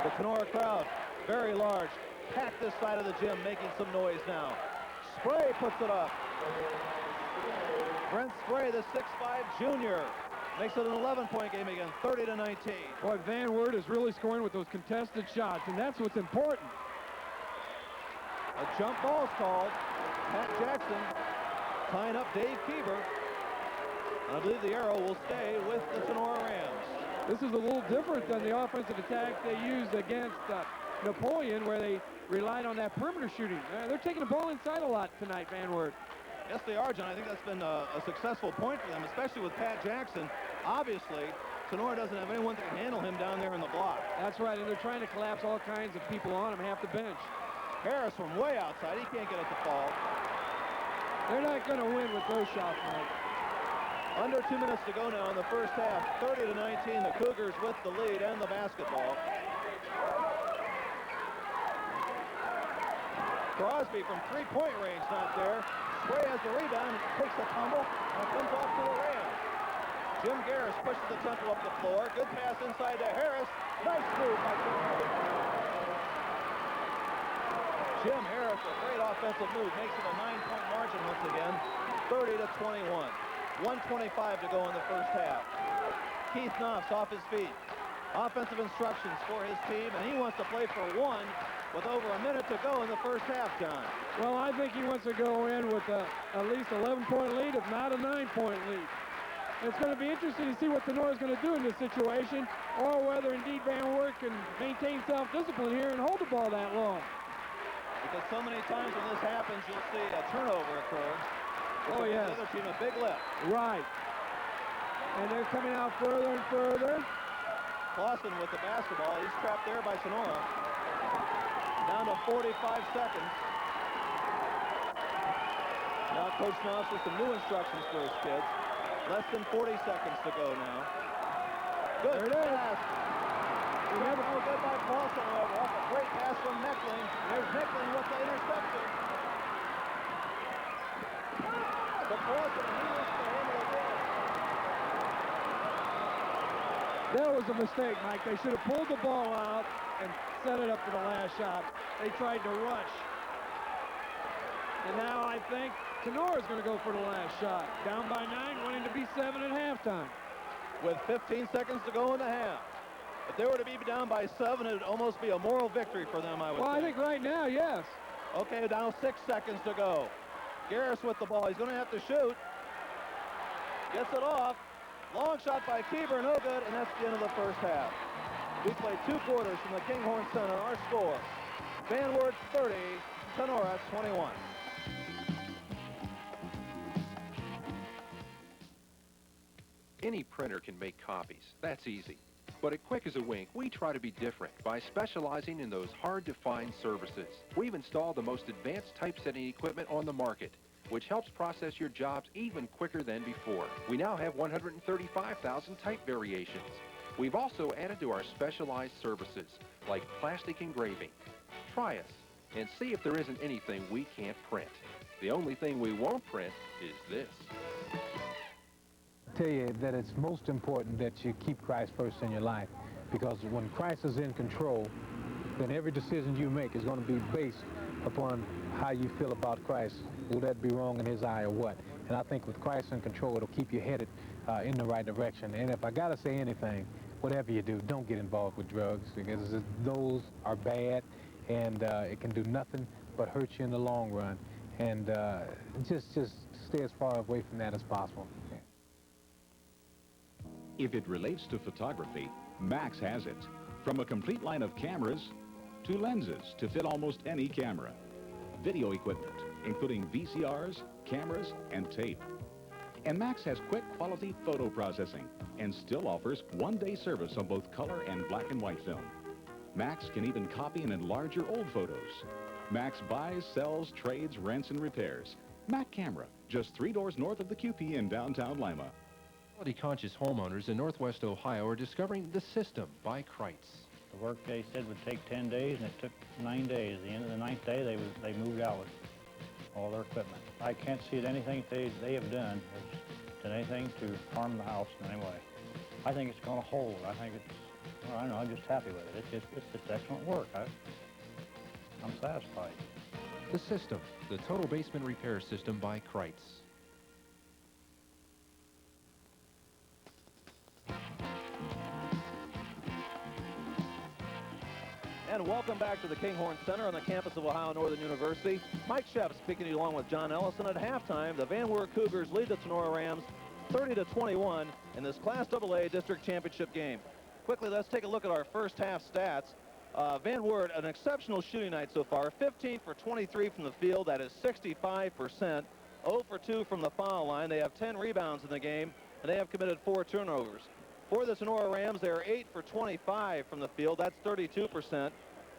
The Tinora crowd, very large, packed this side of the gym, making some noise now. Spray puts it up. Brent Spray, the 6'5 junior, makes it an 11-point game again, 30-19. Boy, Van Wert is really scoring with those contested shots, and that's what's important. A jump ball's called. Pat Jackson tying up Dave Keeber. I believe the arrow will stay with the Tinora Rams. This is a little different than the offensive attack they used against Napoleon, where they relied on that perimeter shooting. They're taking the ball inside a lot tonight, Van Wert. Yes, they are, John. I think that's been a successful point for them, especially with Pat Jackson. Obviously, Tinora doesn't have anyone that can handle him down there in the block. That's right, and they're trying to collapse all kinds of people on him, half the bench. Harris from way outside. He can't get it to fall. They're not going to win with those shots, Mike. Under 2 minutes to go now in the first half. 30-19, the Cougars with the lead and the basketball. Crosby from three-point range, not there. Spray has the rebound, takes a tumble, and comes off to the Rams. Jim Garris pushes the tempo up the floor. Good pass inside to Harris. Nice move by Jim Harris. Jim Harris, a great offensive move, makes it a 9-point margin once again, 30-21. 1:25 to go in the first half. Keith Knopf's off his feet. Offensive instructions for his team, and he wants to play for one with over a minute to go in the first half, John. Well, I think he wants to go in with at least 11-point lead, if not a 9-point lead. And it's going to be interesting to see what Tenora's going to do in this situation, or whether indeed Van Wert can maintain self-discipline here and hold the ball that long. Because so many times when this happens, you'll see a turnover occur. Oh, yes. The other team a big lift. Right. And they're coming out further and further. Clausen with the basketball. He's trapped there by Tinora. Down to 45 seconds. Now Coach Knopf with some new instructions for his kids. Less than 40 seconds to go now. Good pass. Remember, good by Clausen, however. Off a great pass from Meckling. There's Meckling with the interception. But Clausen, he was to handle it again. That was a mistake, Mike. They should have pulled the ball out and set it up for the last shot. They tried to rush. And now I think Tenora's going to go for the last shot. Down by 9, wanting to be 7 at halftime. With 15 seconds to go in the half. If they were to be down by 7, it would almost be a moral victory for them, I would Well, think. I think right now, yes. Okay, now 6 seconds to go. Garris with the ball. He's going to have to shoot. Gets it off. Long shot by Keeber, no good, and that's the end of the first half. We played 2 quarters from the Kinghorn Center. Our score, Van Wert 30, Tinora 21. Any printer can make copies. That's easy. But at Quick as a Wink, we try to be different by specializing in those hard-to-find services. We've installed the most advanced typesetting equipment on the market, which helps process your jobs even quicker than before. We now have 135,000 type variations. We've also added to our specialized services, like plastic engraving. Try us and see if there isn't anything we can't print. The only thing we won't print is this. Tell you that it's most important that you keep Christ first in your life, because when Christ is in control, then every decision you make is going to be based upon how you feel about Christ. Will that be wrong in his eye or what? And I think with Christ in control, it'll keep you headed in the right direction. And if I got to say anything, whatever you do, don't get involved with drugs, because those are bad, and it can do nothing but hurt you in the long run. And just stay as far away from that as possible. If it relates to photography, Max has it. From a complete line of cameras to lenses to fit almost any camera. Video equipment, including VCRs, cameras, and tape. And Max has quick quality photo processing and still offers one-day service on both color and black and white film. Max can even copy and enlarge your old photos. Max buys, sells, trades, rents, and repairs. Mac Camera, just 3 doors north of the QP in downtown Lima. Quality-conscious homeowners in Northwest Ohio are discovering the System by Kreitz. The work they said would take 10 days, and it took 9 days. At the end of the 9th day, they moved out with all their equipment. I can't see that anything they have done has done anything to harm the house in any way. I think it's going to hold. I think it's, well, I don't know, I'm just happy with it. It's just excellent work. I'm satisfied. The System, the total basement repair system by Kreitz. And welcome back to the Kinghorn Center on the campus of Ohio Northern University. Mike Shepp speaking to you along with John Ellison. At halftime, the Van Wert Cougars lead the Tinora Rams 30-21 in this Class AA District Championship game. Quickly, let's take a look at our first half stats. Van Wert, an exceptional shooting night so far. 15 for 23 from the field. That is 65%. 0 for 2 from the foul line. They have 10 rebounds in the game, and they have committed 4 turnovers. For the Tinora Rams, they are 8 for 25 from the field. That's 32%.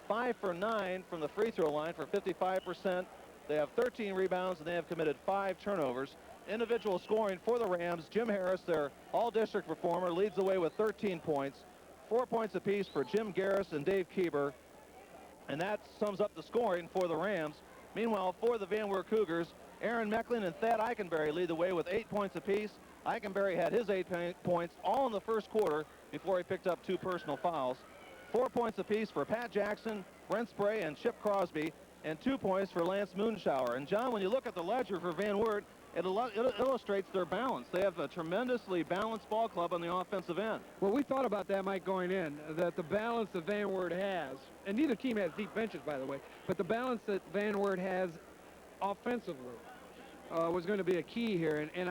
5 for 9 from the free throw line for 55%. They have 13 rebounds, and they have committed 5 turnovers. Individual scoring for the Rams, Jim Harris, their all-district performer, leads the way with 13 points. 4 points apiece for Jim Garris and Dave Keeber. And that sums up the scoring for the Rams. Meanwhile, for the Van Wert Cougars, Aaron Mecklin and Thad Eichenberry lead the way with 8 points apiece. Eichenberry had his 8 points all in the first quarter before he picked up 2 personal fouls. 4 points apiece for Pat Jackson, Brent Spray, and Chip Crosby, and 2 points for Lance Moonshower. And John, when you look at the ledger for Van Wert, it illustrates their balance. They have a tremendously balanced ball club on the offensive end. Well, we thought about that, Mike, going in, that the balance that Van Wert has, and neither team has deep benches, by the way, but the balance that Van Wert has offensively was going to be a key here. And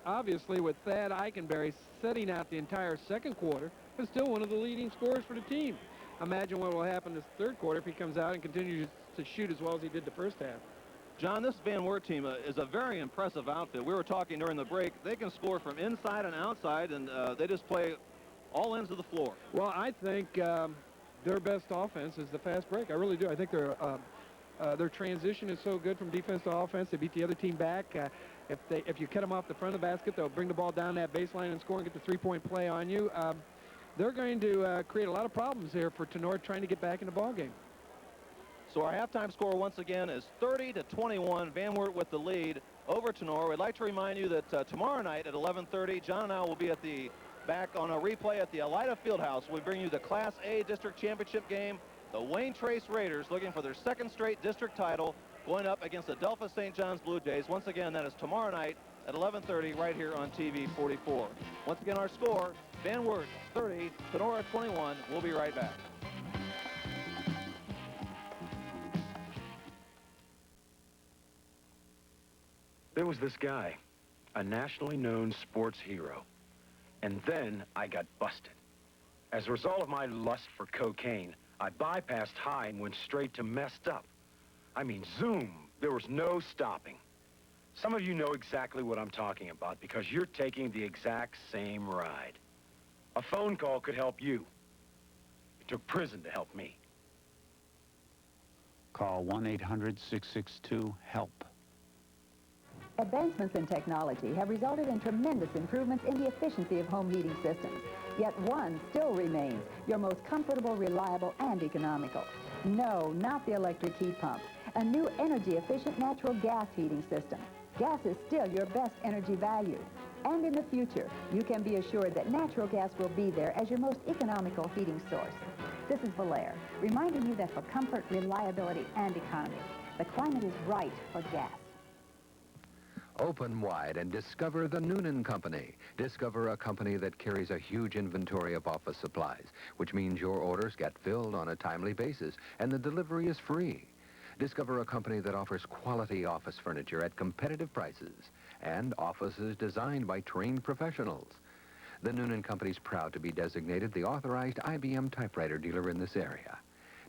obviously with Thad Eichenberry setting out the entire second quarter, is still one of the leading scorers for the team. Imagine what will happen this third quarter if he comes out and continues to shoot as well as he did the first half. John, this Van Wert team is a very impressive outfit. We were talking during the break. They can score from inside and outside, and they just play all ends of the floor. Well, I think their best offense is the fast break. I really do. I think their transition is so good from defense to offense. They beat the other team back. If you cut them off the front of the basket, they'll bring the ball down that baseline and score and get the three-point play on you. They're going to create a lot of problems here for Tinora trying to get back in the ball game. So our halftime score once again is 30-21. Van Wert with the lead over Tinora. We'd like to remind you that tomorrow night at 11:30, John and I will be back on a replay at the Elida Fieldhouse. We bring you the Class A District Championship game. The Wayne Trace Raiders looking for their second straight district title, going up against the Delphos St. John's Blue Jays. Once again, that is tomorrow night at 11:30 right here on TV 44. Once again, our score, Van Wert 30, Tinora 21. We'll be right back. There was this guy, a nationally known sports hero. And then I got busted. As a result of my lust for cocaine, I bypassed high and went straight to messed up. I mean, zoom, there was no stopping. Some of you know exactly what I'm talking about because you're taking the exact same ride. A phone call could help you. It took prison to help me. Call 1-800-662-HELP. Advancements in technology have resulted in tremendous improvements in the efficiency of home heating systems. Yet one still remains your most comfortable, reliable, and economical. No, not the electric heat pump. A new energy-efficient natural gas heating system. Gas is still your best energy value. And in the future, you can be assured that natural gas will be there as your most economical heating source. This is Valaire, reminding you that for comfort, reliability, and economy, the climate is right for gas. Open wide and discover the Noonan Company. Discover a company that carries a huge inventory of office supplies, which means your orders get filled on a timely basis and the delivery is free. Discover a company that offers quality office furniture at competitive prices and offices designed by trained professionals. The Noonan Company is proud to be designated the authorized IBM typewriter dealer in this area.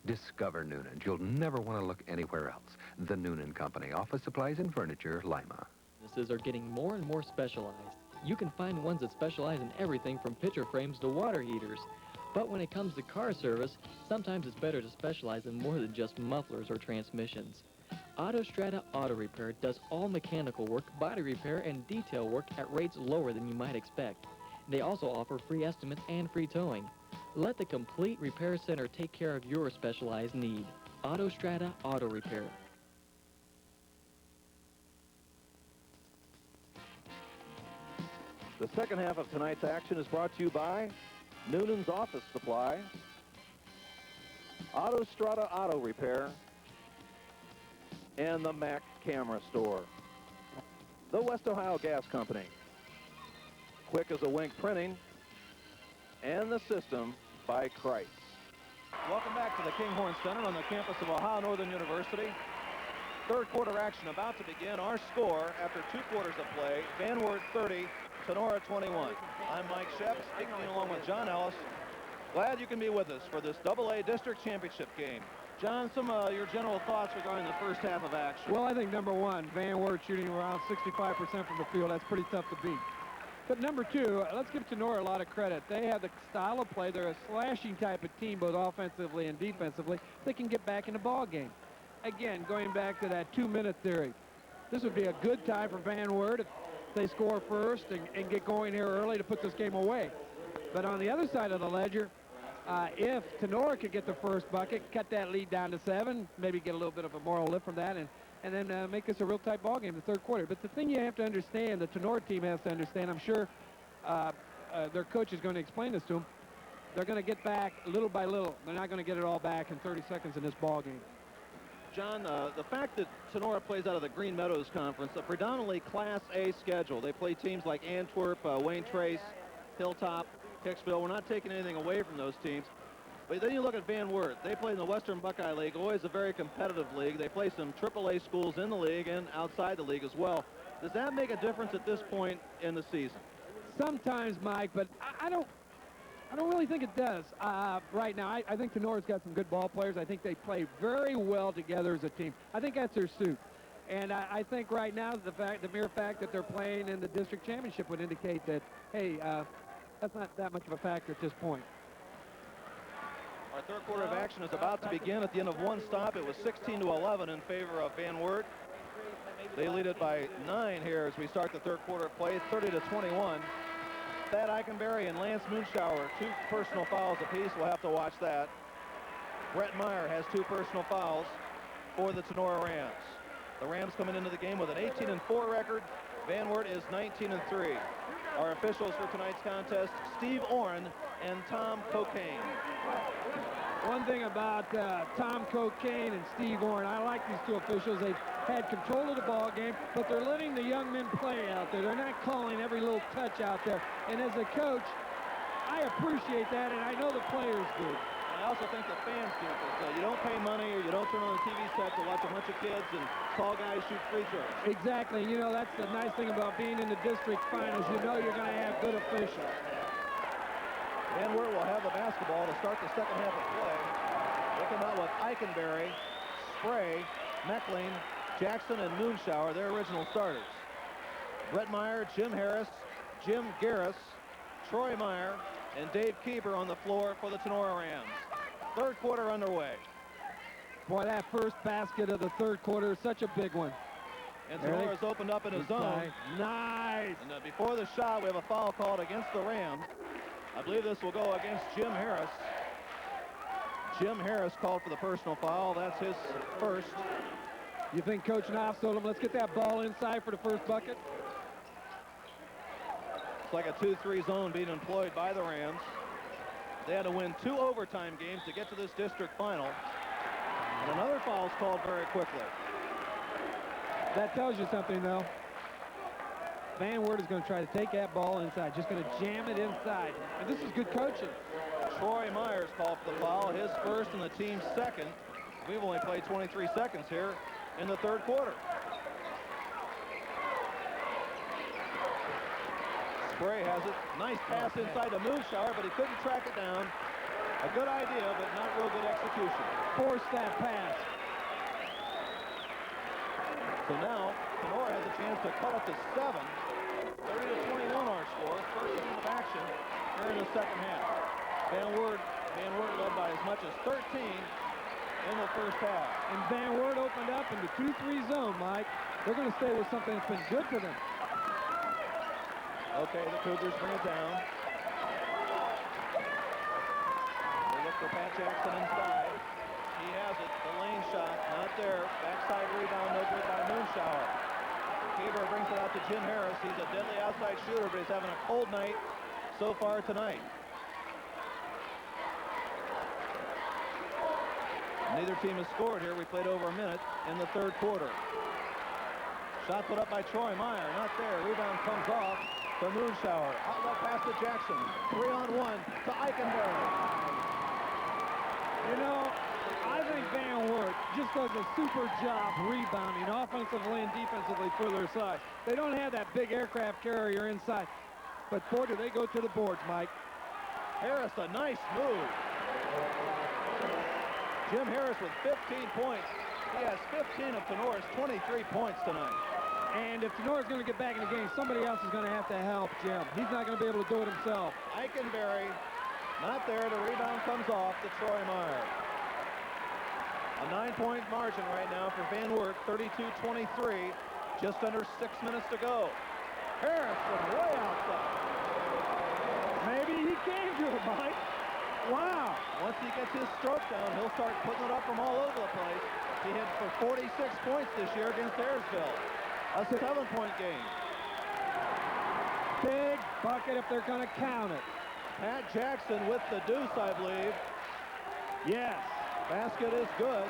Discover Noonan. You'll never want to look anywhere else. The Noonan Company, office supplies and furniture, Lima. Businesses are getting more and more specialized. You can find ones that specialize in everything from picture frames to water heaters. But when it comes to car service, sometimes it's better to specialize in more than just mufflers or transmissions. Autostrada Auto Repair does all mechanical work, body repair, and detail work at rates lower than you might expect. They also offer free estimates and free towing. Let the Complete Repair Center take care of your specialized need. Autostrada Auto Repair. The second half of tonight's action is brought to you by Noonan's Office Supply, Autostrada Auto Repair, and the Mac Camera Store. The West Ohio Gas Company, Quick as a Wink Printing, and the System by Kreitz. Welcome back to the Kinghorn Center on the campus of Ohio Northern University. Third quarter action about to begin. Our score after 2 quarters of play, Van Wert 30, Tinora 21. I'm Mike Shepp, speaking along with John Ellis. Glad you can be with us for this AA District Championship game. John, some of your general thoughts regarding the first half of action. Well, I think number one, Van Wert shooting around 65% from the field. That's pretty tough to beat. But number two, let's give Tinora a lot of credit. They have the style of play. They're a slashing type of team, both offensively and defensively. They can get back in the ball game. Again, going back to that 2-minute theory, this would be a good time for Van Wert if they score first and get going here early to put this game away. But on the other side of the ledger, if Tinora could get the first bucket, cut that lead down to 7, maybe get a little bit of a moral lift from that, and then make this a real tight ball game in the third quarter. But the thing you have to understand, the Tinora team has to understand, I'm sure their coach is going to explain this to them, they're going to get back little by little. They're not going to get it all back in 30 seconds in this ball game. John, the fact that Tinora plays out of the Green Meadows Conference, a predominantly Class A schedule. They play teams like Antwerp, Wayne Trace, Hilltop, Hicksville. We're not taking anything away from those teams. But then you look at Van Wert. They play in the Western Buckeye League, always a very competitive league. They play some AAA schools in the league and outside the league as well. Does that make a difference at this point in the season? Sometimes, Mike, but I don't really think it does right now. I think Tenora's got some good ball players. I think they play very well together as a team. I think that's their suit. And I think right now the mere fact that they're playing in the district championship would indicate that, hey, that's not that much of a factor at this point. Our third quarter of action is about to begin. At the end of one stop, it was 16-11 in favor of Van Wert. They lead it by 9 here as we start the third quarter of play, 30-21. Thad Eichenberry and Lance Moonshauer, 2 personal fouls apiece. We'll have to watch that. Brett Meyer has 2 personal fouls for the Tinora Rams. The Rams coming into the game with an 18-4 record. Van Wert is 19-3. Our officials for tonight's contest, Steve Oren and Tom Cocaine. One thing about Tom Cocaine and Steve Oren, I like these 2 officials. They've had control of the ball game, but they're letting the young men play out there. They're not calling every little touch out there. And as a coach, I appreciate that, and I know the players do. I also think the fans do, because you don't pay money or you don't turn on the TV set to watch a bunch of kids and tall guys shoot free throws. Exactly. You know, that's the nice thing about being in the district finals. You know you're going to have good officials. Van Wert will have the basketball to start the second half of play. They'll come out with Eichenberry, Spray, Meckling, Jackson, and Moonshauer, their original starters. Brett Meyer, Jim Harris, Jim Garris, Troy Meyer, and Dave Keeper on the floor for the Tinora Rams. Third quarter underway. Boy, that first basket of the third quarter is such a big one. And Tenora's opened up in his zone. Nice. And before the shot, we have a foul called against the Rams. I believe this will go against Jim Harris. Jim Harris called for the personal foul. That's his first. You think Coach Knopf told him, let's get that ball inside for the first bucket? It's like a 2-3 zone being employed by the Rams. They had to win 2 overtime games to get to this district final. And another foul is called very quickly. That tells you something, though. Van Wert is going to try to take that ball inside, just going to jam it inside. And this is good coaching. Troy Myers called for the foul, his first and the team's second. We've only played 23 seconds here in the third quarter. Spray has it. Nice pass inside to Moonshauer, but he couldn't track it down. A good idea, but not real good execution. Forced that pass. So now, Tinora has a chance to cut it to 7. 30-21 our score. First game of action here in the second half. Van Wert led by as much as 13 in the first half. And Van Wert opened up in the 2-3 zone, Mike. They're going to stay with something that's been good for them. Okay, the Cougars bring it down. for Pat Jackson inside. He has it. The lane shot, not there. Backside rebound, no good by Moonshower. Keever brings it out to Jim Harris. He's a deadly outside shooter, but he's having a cold night so far tonight. Neither team has scored here. We played over a minute in the third quarter. Shot put up by Troy Meyer. Not there. Rebound comes off to Moonshower. Outlet pass to Jackson. 3-on-1 to Eichenberg. You know, I think Van Wert just does a super job rebounding offensively and defensively for their side. They don't have that big aircraft carrier inside. But boy, do they go to the boards, Mike. Harris, a nice move. Jim Harris with 15 points. He has 15 of Tenora's 23 points tonight. And if Tenora's going to get back in the game, somebody else is going to have to help Jim. He's not going to be able to do it himself. Eichenberry, not there. The rebound comes off to Troy Meyer. A 9-point margin right now for Van Wert, 32-23. Just under 6 minutes to go. Harris from way outside. Maybe he can do it, Mike. Wow. Once he gets his stroke down, he'll start putting it up from all over the place. He hit for 46 points this year against Ayersville. A 7-point game. Big bucket if they're going to count it. Pat Jackson with the deuce, I believe. Yes. Basket is good.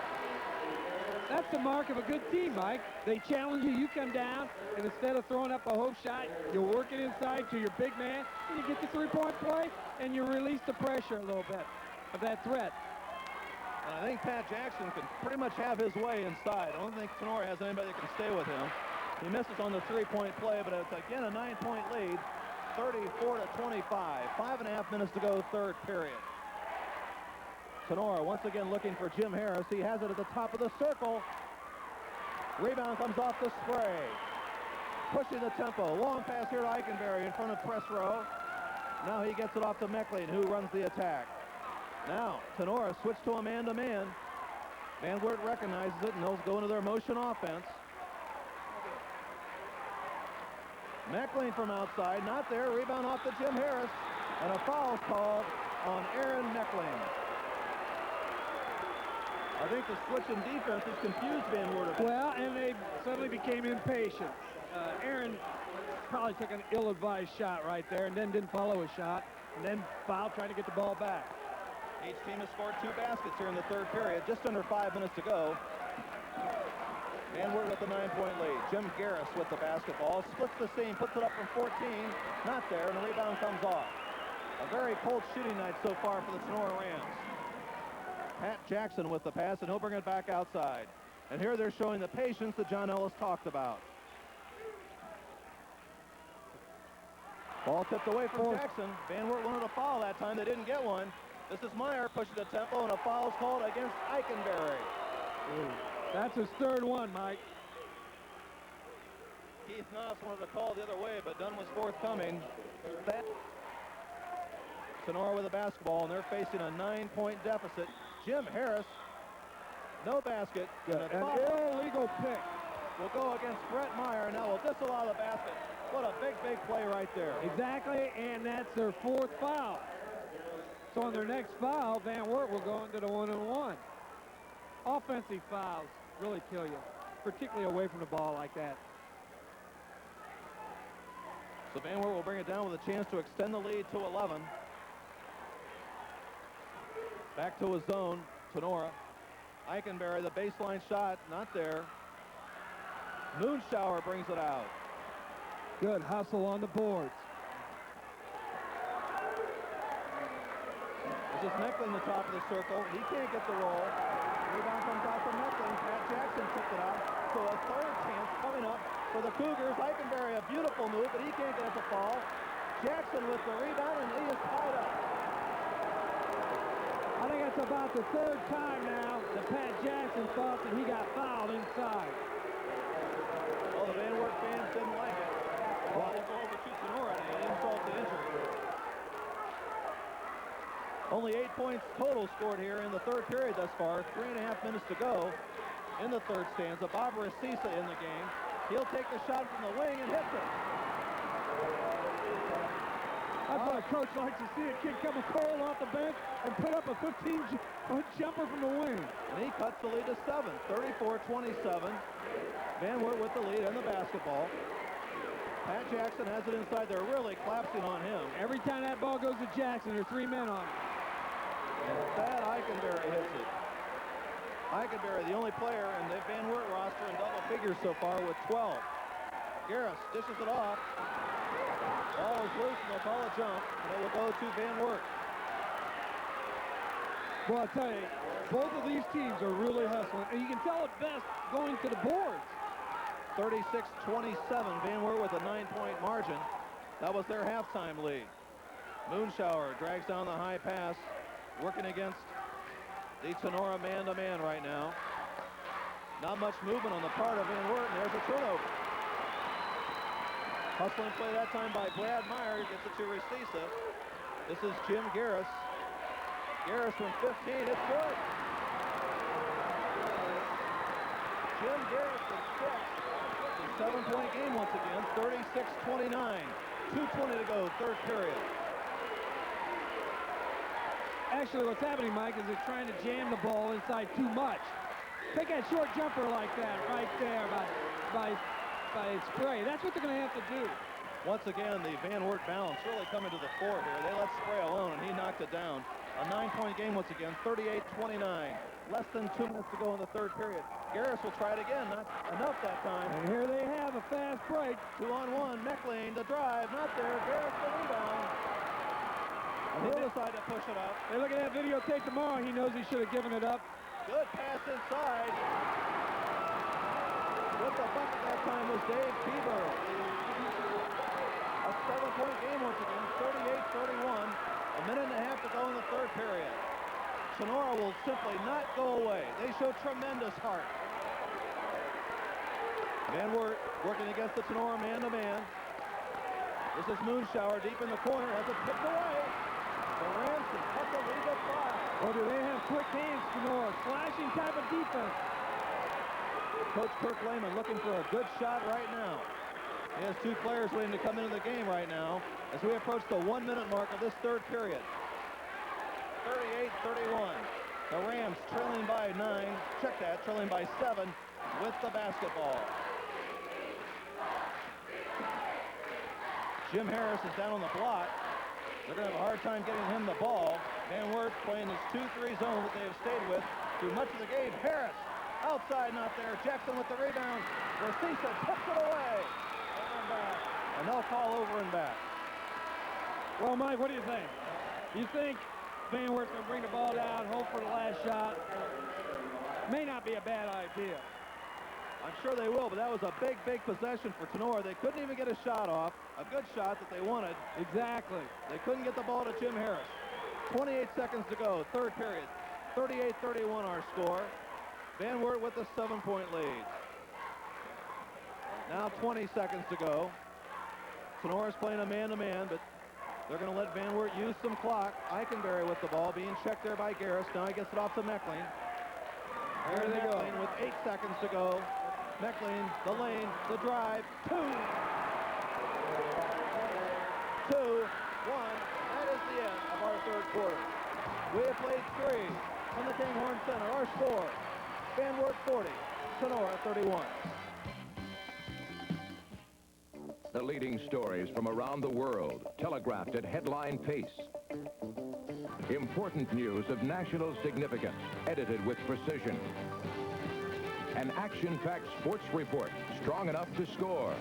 That's the mark of a good team, Mike. They challenge you, you come down, and instead of throwing up a hope shot, you work it inside to your big man, and you get the three-point play, and you release the pressure a little bit of that threat. And I think Pat Jackson can pretty much have his way inside. I don't think Tinora has anybody that can stay with him. He misses on the three-point play, but it's again a 9-point lead, 34-25. 5.5 minutes to go, third period. Tinora once again looking for Jim Harris. He has it at the top of the circle. Rebound comes off the spray. Pushing the tempo. Long pass here to Eichenberry in front of press row. Now he gets it off to Meckling, who runs the attack. Now Tinora switched to a man-to-man. Van Wert recognizes it, and they'll go into their motion offense. Meckling from outside, not there. Rebound off to Jim Harris, and a foul called on Aaron Meckling. I think the switch in defense has confused Van Wert a bit. Well, and they suddenly became impatient. Aaron probably took an ill-advised shot right there and then didn't follow a shot, and then fouled trying to get the ball back. Each team has scored 2 baskets here in the third period, just under 5 minutes to go. Van Wert with the 9-point lead. Jim Garris with the basketball, splits the seam, puts it up from 14, not there, and the rebound comes off. A very cold shooting night so far for the Tinora Rams. Pat Jackson with the pass, and he'll bring it back outside. And here they're showing the patience that John Ellis talked about. Ball tipped away from Jackson. Van Wert wanted a foul that time. They didn't get one. This is Meyer pushing the tempo, and a foul is called against Eichenberry. That's his third one, Mike. Keith Knox wanted to call the other way, but none was forthcoming. Tinora with the basketball, and they're facing a 9-point deficit. Jim Harris, no basket. An illegal pick. Will go against Brett Meyer, and now will disallow the basket. What a big, big play right there. Exactly, and that's their 4th foul. So on their next foul, Van Wert will go into the 1-and-1. Offensive fouls really kill you, particularly away from the ball like that. So Van Wert will bring it down with a chance to extend the lead to 11. Back to his zone, Tinora. Eichenberry, the baseline shot, not there. Moonshower brings it out. Good hustle on the boards. This is Meckling, the top of the circle. He can't get the roll. Rebound comes out from Meckling. Pat Jackson picked it out. So a third chance coming up for the Cougars. Eichenberry, a beautiful move, but he can't get it to fall. Jackson with the rebound, and he is tied up. I think that's about the 3rd time now that Pat Jackson thought that he got fouled inside. Well, the Van Wert fans didn't like it. Well, we'll go over to Tinora and insult to injury. Only 8 points total scored here in the third period thus far. 3.5 minutes to go in the third stanza. Bob Rasisa in the game. He'll take the shot from the wing and hits it. That's what a coach likes to see, a kid coming cold off the bench and put up a 15-foot jumper from the wing. And he cuts the lead to 7, 34-27. Van Wert with the lead in the basketball. Pat Jackson has it inside. They're really collapsing on him. Every time that ball goes to Jackson, there are 3 men on him. And Thad Eichenberry hits it. Eichenberry, the only player in the Van Wert roster in double figures so far with 12. Garris dishes it off. Ball is loose and they'll call a jump. And it will go to Van Wert. Well, I'll tell you, both of these teams are really hustling. And you can tell it best going to the boards. 36-27, Van Wert with a 9-point margin. That was their halftime lead. Moonshower drags down the high pass, working against the Tinora man-to-man right now. Not much movement on the part of Van Wert, and there's a turnover. Hustling play that time by Brad Meyer, gets it to Racisa. This is Jim Garris. Garris from 15, it's good. Jim Garris from 6. 7-point game once again, 36-29. 2:20 to go, third period. Actually, what's happening, Mike, is they're trying to jam the ball inside too much. Take that short jumper like that right there by Spray. That's what they're going to have to do. Once again, the Van Wert balance really coming to the fore here. They let Spray alone, and he knocked it down. A 9-point game once again, 38-29. Less than 2 minutes to go in the third period. Garris will try it again, not enough that time. And here they have a fast break. 2-on-1, Meckling, the drive, not there. Garris the rebound. And he'll decide to push it up. Hey, look at that videotape tomorrow. He knows he should have given it up. Good pass inside. With the bucket that time was Dave Bieber. A 7-point game once again, 38-31. A minute and a half to go in the third period. Tinora will simply not go away. They show tremendous heart. Van Wert working against the Tinora man-to-man. This is Moonshower deep in the corner. Has it picked away. The Rams can cut the lead to 5. Oh, do they have quick hands, Tinora? Slashing type of defense. Coach Kirk Lehman looking for a good shot right now. He has 2 players waiting to come into the game right now as we approach the 1-minute mark of this third period. 38-31. The Rams trailing by 9. Check that, trailing by 7 with the basketball. Jim Harris is down on the block. They're going to have a hard time getting him the ball. Van Wert playing this 2-3 zone that they have stayed with through much of the game. Harris outside, not there. Jackson with the rebound. Racisa tips it away. And they'll call over and back. Well, Mike, what do you think? You think Van Wert's going to bring the ball down, hope for the last shot? May not be a bad idea. I'm sure they will, but that was a big, big possession for Tinora. They couldn't even get a shot off, a good shot that they wanted. Exactly. They couldn't get the ball to Jim Harris. 28 seconds to go, third period. 38-31 our score. Van Wert with a 7-point lead. Now 20 seconds to go. Tenora's playing a man-to-man, but they're going to let Van Wert use some clock. Eichenberry with the ball, being checked there by Garris. Now he gets it off to Meckling. There they go. With 8 seconds to go. Meckling, the lane, the drive, 2. 2, 1. That is the end of our third quarter. We have played 3 from the Kinghorn Center. Our score, Van Wert 40, Tinora 31. The leading stories from around the world, telegraphed at headline pace. Important news of national significance, edited with precision. An action-packed sports report, strong enough to score.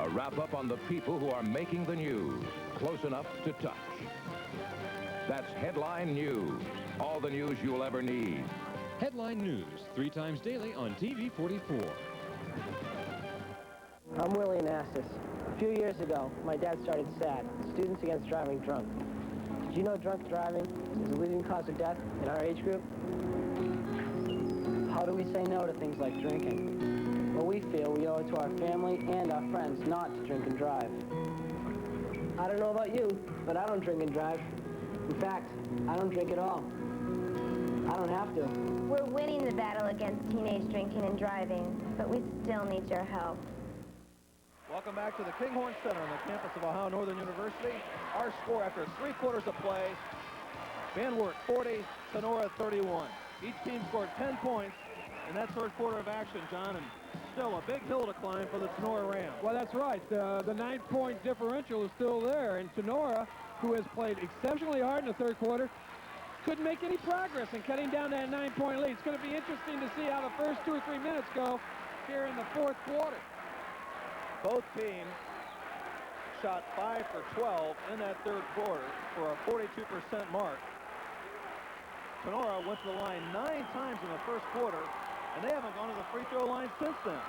A wrap-up on the people who are making the news, close enough to touch. That's Headline News, all the news you'll ever need. Headline News, 3 times daily on TV 44. I'm Willie Anastas. A few years ago, my dad started SAD, Students Against Driving Drunk. Did you know drunk driving is a leading cause of death in our age group? How do we say no to things like drinking? Well, we feel we owe it to our family and our friends not to drink and drive. I don't know about you, but I don't drink and drive. In fact, I don't drink at all. I don't have to. We're winning the battle against teenage drinking and driving, but we still need your help. Welcome back to the Kinghorn Center on the campus of Ohio Northern University. Our score after 3 quarters of play, Van Wert 40, Tinora 31. Each team scored 10 points in that third quarter of action, John, and still a big hill to climb for the Tinora Rams. Well, that's right. The 9-point differential is still there, and Tinora, who has played exceptionally hard in the third quarter, couldn't make any progress in cutting down that 9-point lead. It's going to be interesting to see how the first 2 or 3 minutes go here in the fourth quarter. Both teams shot 5 for 12 in that third quarter for a 42% mark. Tinora went to the line 9 times in the first quarter, and they haven't gone to the free throw line since then.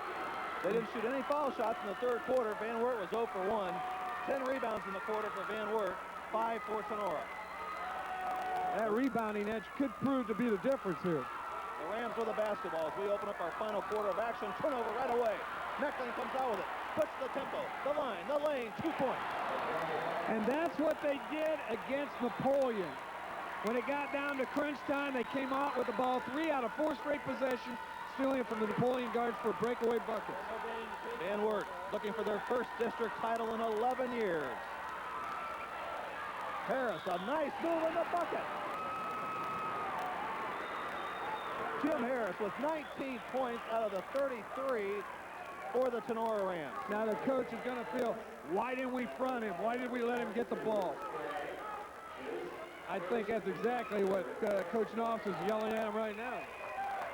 They didn't shoot any foul shots in the third quarter. Van Wert was 0 for 1. 10 rebounds in the quarter for Van Wert, 5 for Tinora. That rebounding edge could prove to be the difference here. The Rams with the basketball as we open up our final quarter of action. Turnover right away. Meckling comes out with it. Puts the tempo, the line, the lane, 2 points. And that's what they did against Napoleon. When it got down to crunch time, they came out with the ball 3 out of 4 straight possessions, stealing it from the Napoleon guards for breakaway buckets. Van Wert looking for their first district title in 11 years. Harris, a nice move in the bucket. Jim Harris with 19 points out of the 33 for the Tinora Rams. Now the coach is going to feel, why didn't we front him? Why did we let him get the ball? I think that's exactly what Coach Knopf is yelling at him right now.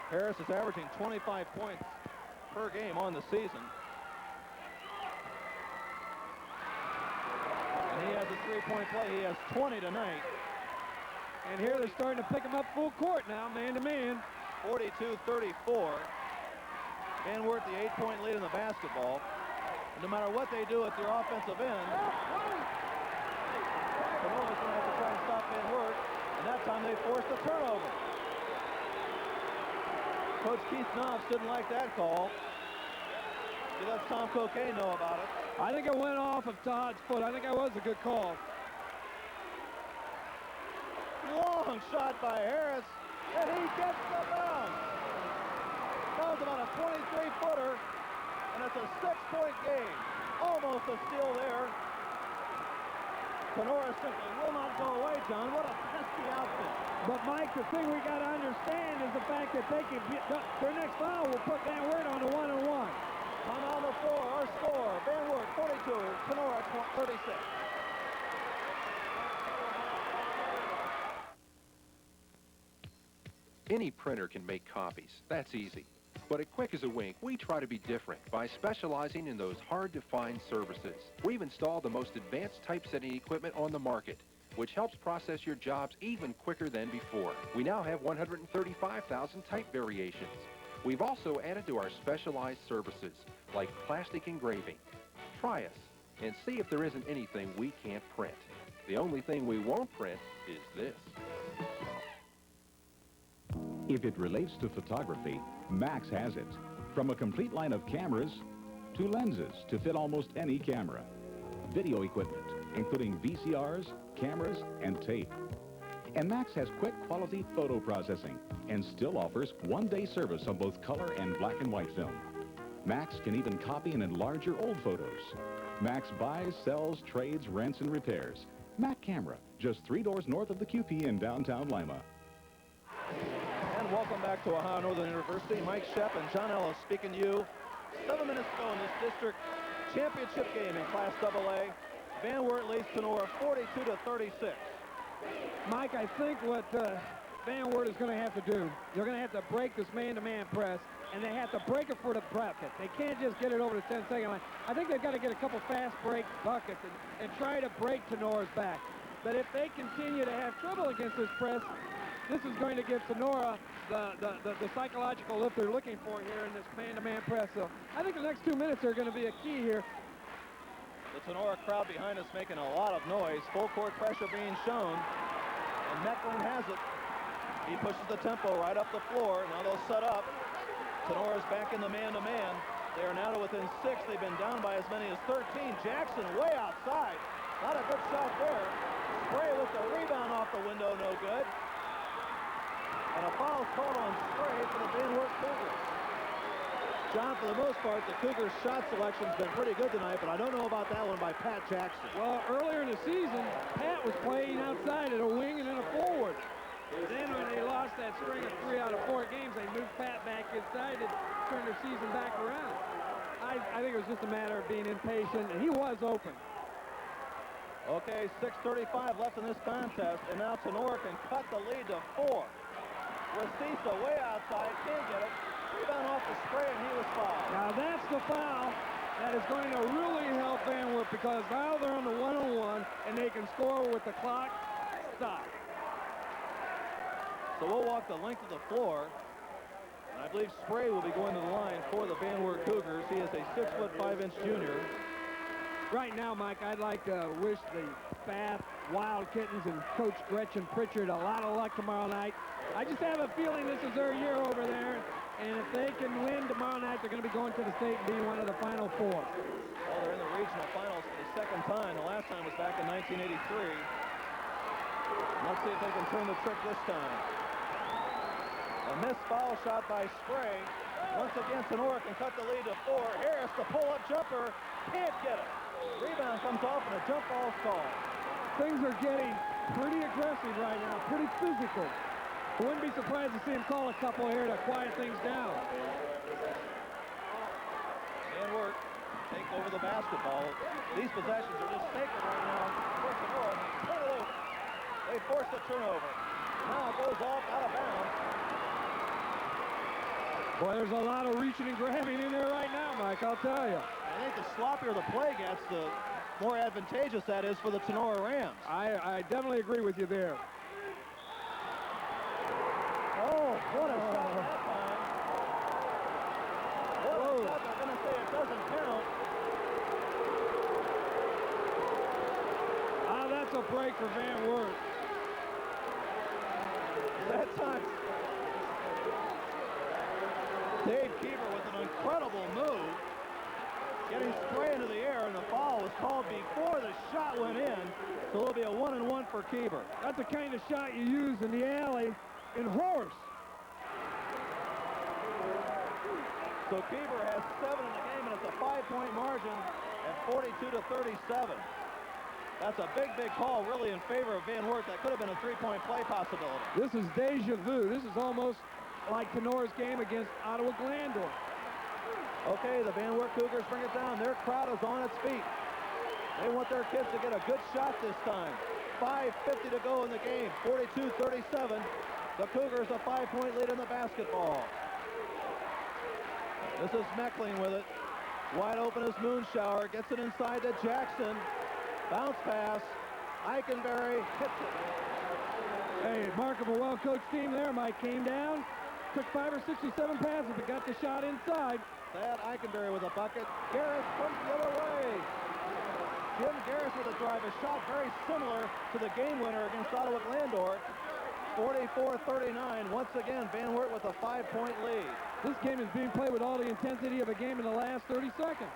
Harris is averaging 25 points per game on the season. And he has a 3-point play. He has 20 tonight. And here they're starting to pick him up full court now, man-to-man. 42-34. Van Wert the 8-point lead in the basketball. And no matter what they do at their offensive end, Tinora's going to have to try and stop Van Wert. And that time they forced a turnover. Coach Keith Knopf didn't like that call. He lets Tom Cocaine know about it. I think it went off of Todd's foot. I think that was a good call. Long shot by Harris, and he gets the bounce. That was about a 23-footer, and it's a 6-point game. Almost a steal there. Tinora simply will not go away, John. What a pesky outfit. But, Mike, the thing we got to understand is the fact that they can their next foul will put Van Wert on a 1-on-1. On the floor, our score, Van Wert 42, Tinora 36. Any printer can make copies. That's easy. But at Quick as a Wink, we try to be different by specializing in those hard-to-find services. We've installed the most advanced typesetting equipment on the market, which helps process your jobs even quicker than before. We now have 135,000 type variations. We've also added to our specialized services, like plastic engraving. Try us and see if there isn't anything we can't print. The only thing we won't print is this. If it relates to photography, Max has it. From a complete line of cameras to lenses to fit almost any camera. Video equipment, including VCRs, cameras, and tape. And Max has quick quality photo processing and still offers one-day service on both color and black and white film. Max can even copy and enlarge your old photos. Max buys, sells, trades, rents, and repairs. Mac Camera, just 3 doors north of the QP in downtown Lima. And welcome back to Ohio Northern University. Mike Shep and John Ellis speaking to you. 7 minutes ago in this district championship game in Class AA. Van Wert leads Tinora 42-36. Mike, I think what Van Wert is going to have to do, they're going to have to break this man-to-man press, and they have to break it for the bracket. They can't just get it over the 10-second line. I think they've got to get a couple fast break buckets and try to break Tinora's back. But if they continue to have trouble against this press, this is going to give Tinora the psychological lift they're looking for here in this man-to-man press. So I think the next 2 minutes are going to be a key here. The Tinora crowd behind us making a lot of noise. Full court pressure being shown. And Mecklen has it. He pushes the tempo right up the floor. Now they'll set up. Tinora's back in the man-to-man. They are now to within 6. They've been down by as many as 13. Jackson way outside. Not a good shot there. Spray with the rebound off the window, no good. And a foul called on Spray for the Van Wert Cougars. John, for the most part, the Cougars' shot selection's been pretty good tonight, but I don't know about that one by Pat Jackson. Well, earlier in the season, Pat was playing outside at a wing and then a forward. Then when they lost that string of 3 out of 4 games, they moved Pat back inside and turned their season back around. I think it was just a matter of being impatient, and he was open. Okay, 6:35 left in this contest, and now Tinora can cut the lead to 4. Racisa way outside, can't get it. Rebound off the spray, and he was fouled. Now that's the foul that is going to really help Van Wert, because now they're on the 1-on-1, and they can score with the clock stopped. So we'll walk the length of the floor. And I believe Spray will be going to the line for the Van Wert Cougars. He is a 6'5" junior. Right now, Mike, I'd like to wish the Bath Wild Kittens and Coach Gretchen Pritchard a lot of luck tomorrow night. I just have a feeling this is their year over there, and if they can win tomorrow night, they're going to be going to the state and being one of the Final 4. Well, they're in the regional finals for the second time. The last time was back in 1983. Let's see if they can turn the trick this time. A missed foul shot by Spray. Once again, Tinora can cut the lead to 4. Harris, the pull-up jumper, can't get it. Rebound comes off and a jump ball's called. Things are getting pretty aggressive right now, pretty physical. I wouldn't be surprised to see him call a couple here to quiet things down. Van Wert take over the basketball. These possessions are just sacred right now for Tinora. They turn it over. They force the turnover. Now it goes off out of bounds. Boy, there's a lot of reaching and grabbing in there right now, Mike, I'll tell you. I think the sloppier the play gets, the more advantageous that is for the Tinora Rams. I definitely agree with you there. Oh, what a shot that time. What a shot. They're going to say it doesn't count. Ah, that's a break for Van Wert. That time, Dave Keeper with an incredible move, getting Spray into the air, and the foul was called before the shot went in, so it'll be a 1-and-1 for Keeper. That's the kind of shot you use in the alley in horse. So Keeper has 7 in the game, and it's a 5-point margin at 42-37. That's a big, big call, really in favor of Van Wert. That could have been a 3-point play possibility. This is deja vu. This is almost like Tenora's game against Ottawa Glandorf. Okay, the Van Wert Cougars bring it down. Their crowd is on its feet. They want their kids to get a good shot this time. 5:50 to go in the game, 42-37. The Cougars a 5-point lead in the basketball. This is Meckling with it. Wide open as Moonshower. Gets it inside to Jackson. Bounce pass. Eikenberry hits it. Hey, mark of a well-coached team there. Mike came down, took 5 or 6 or 7 passes, but got the shot inside. Thad Eikenberry with a bucket. Garris comes the other way. Jim Garris with a drive. A shot very similar to the game winner against Ottawa Glandorf. 44-39. Once again, Van Wert with a 5-point lead. This game is being played with all the intensity of a game in the last 30 seconds.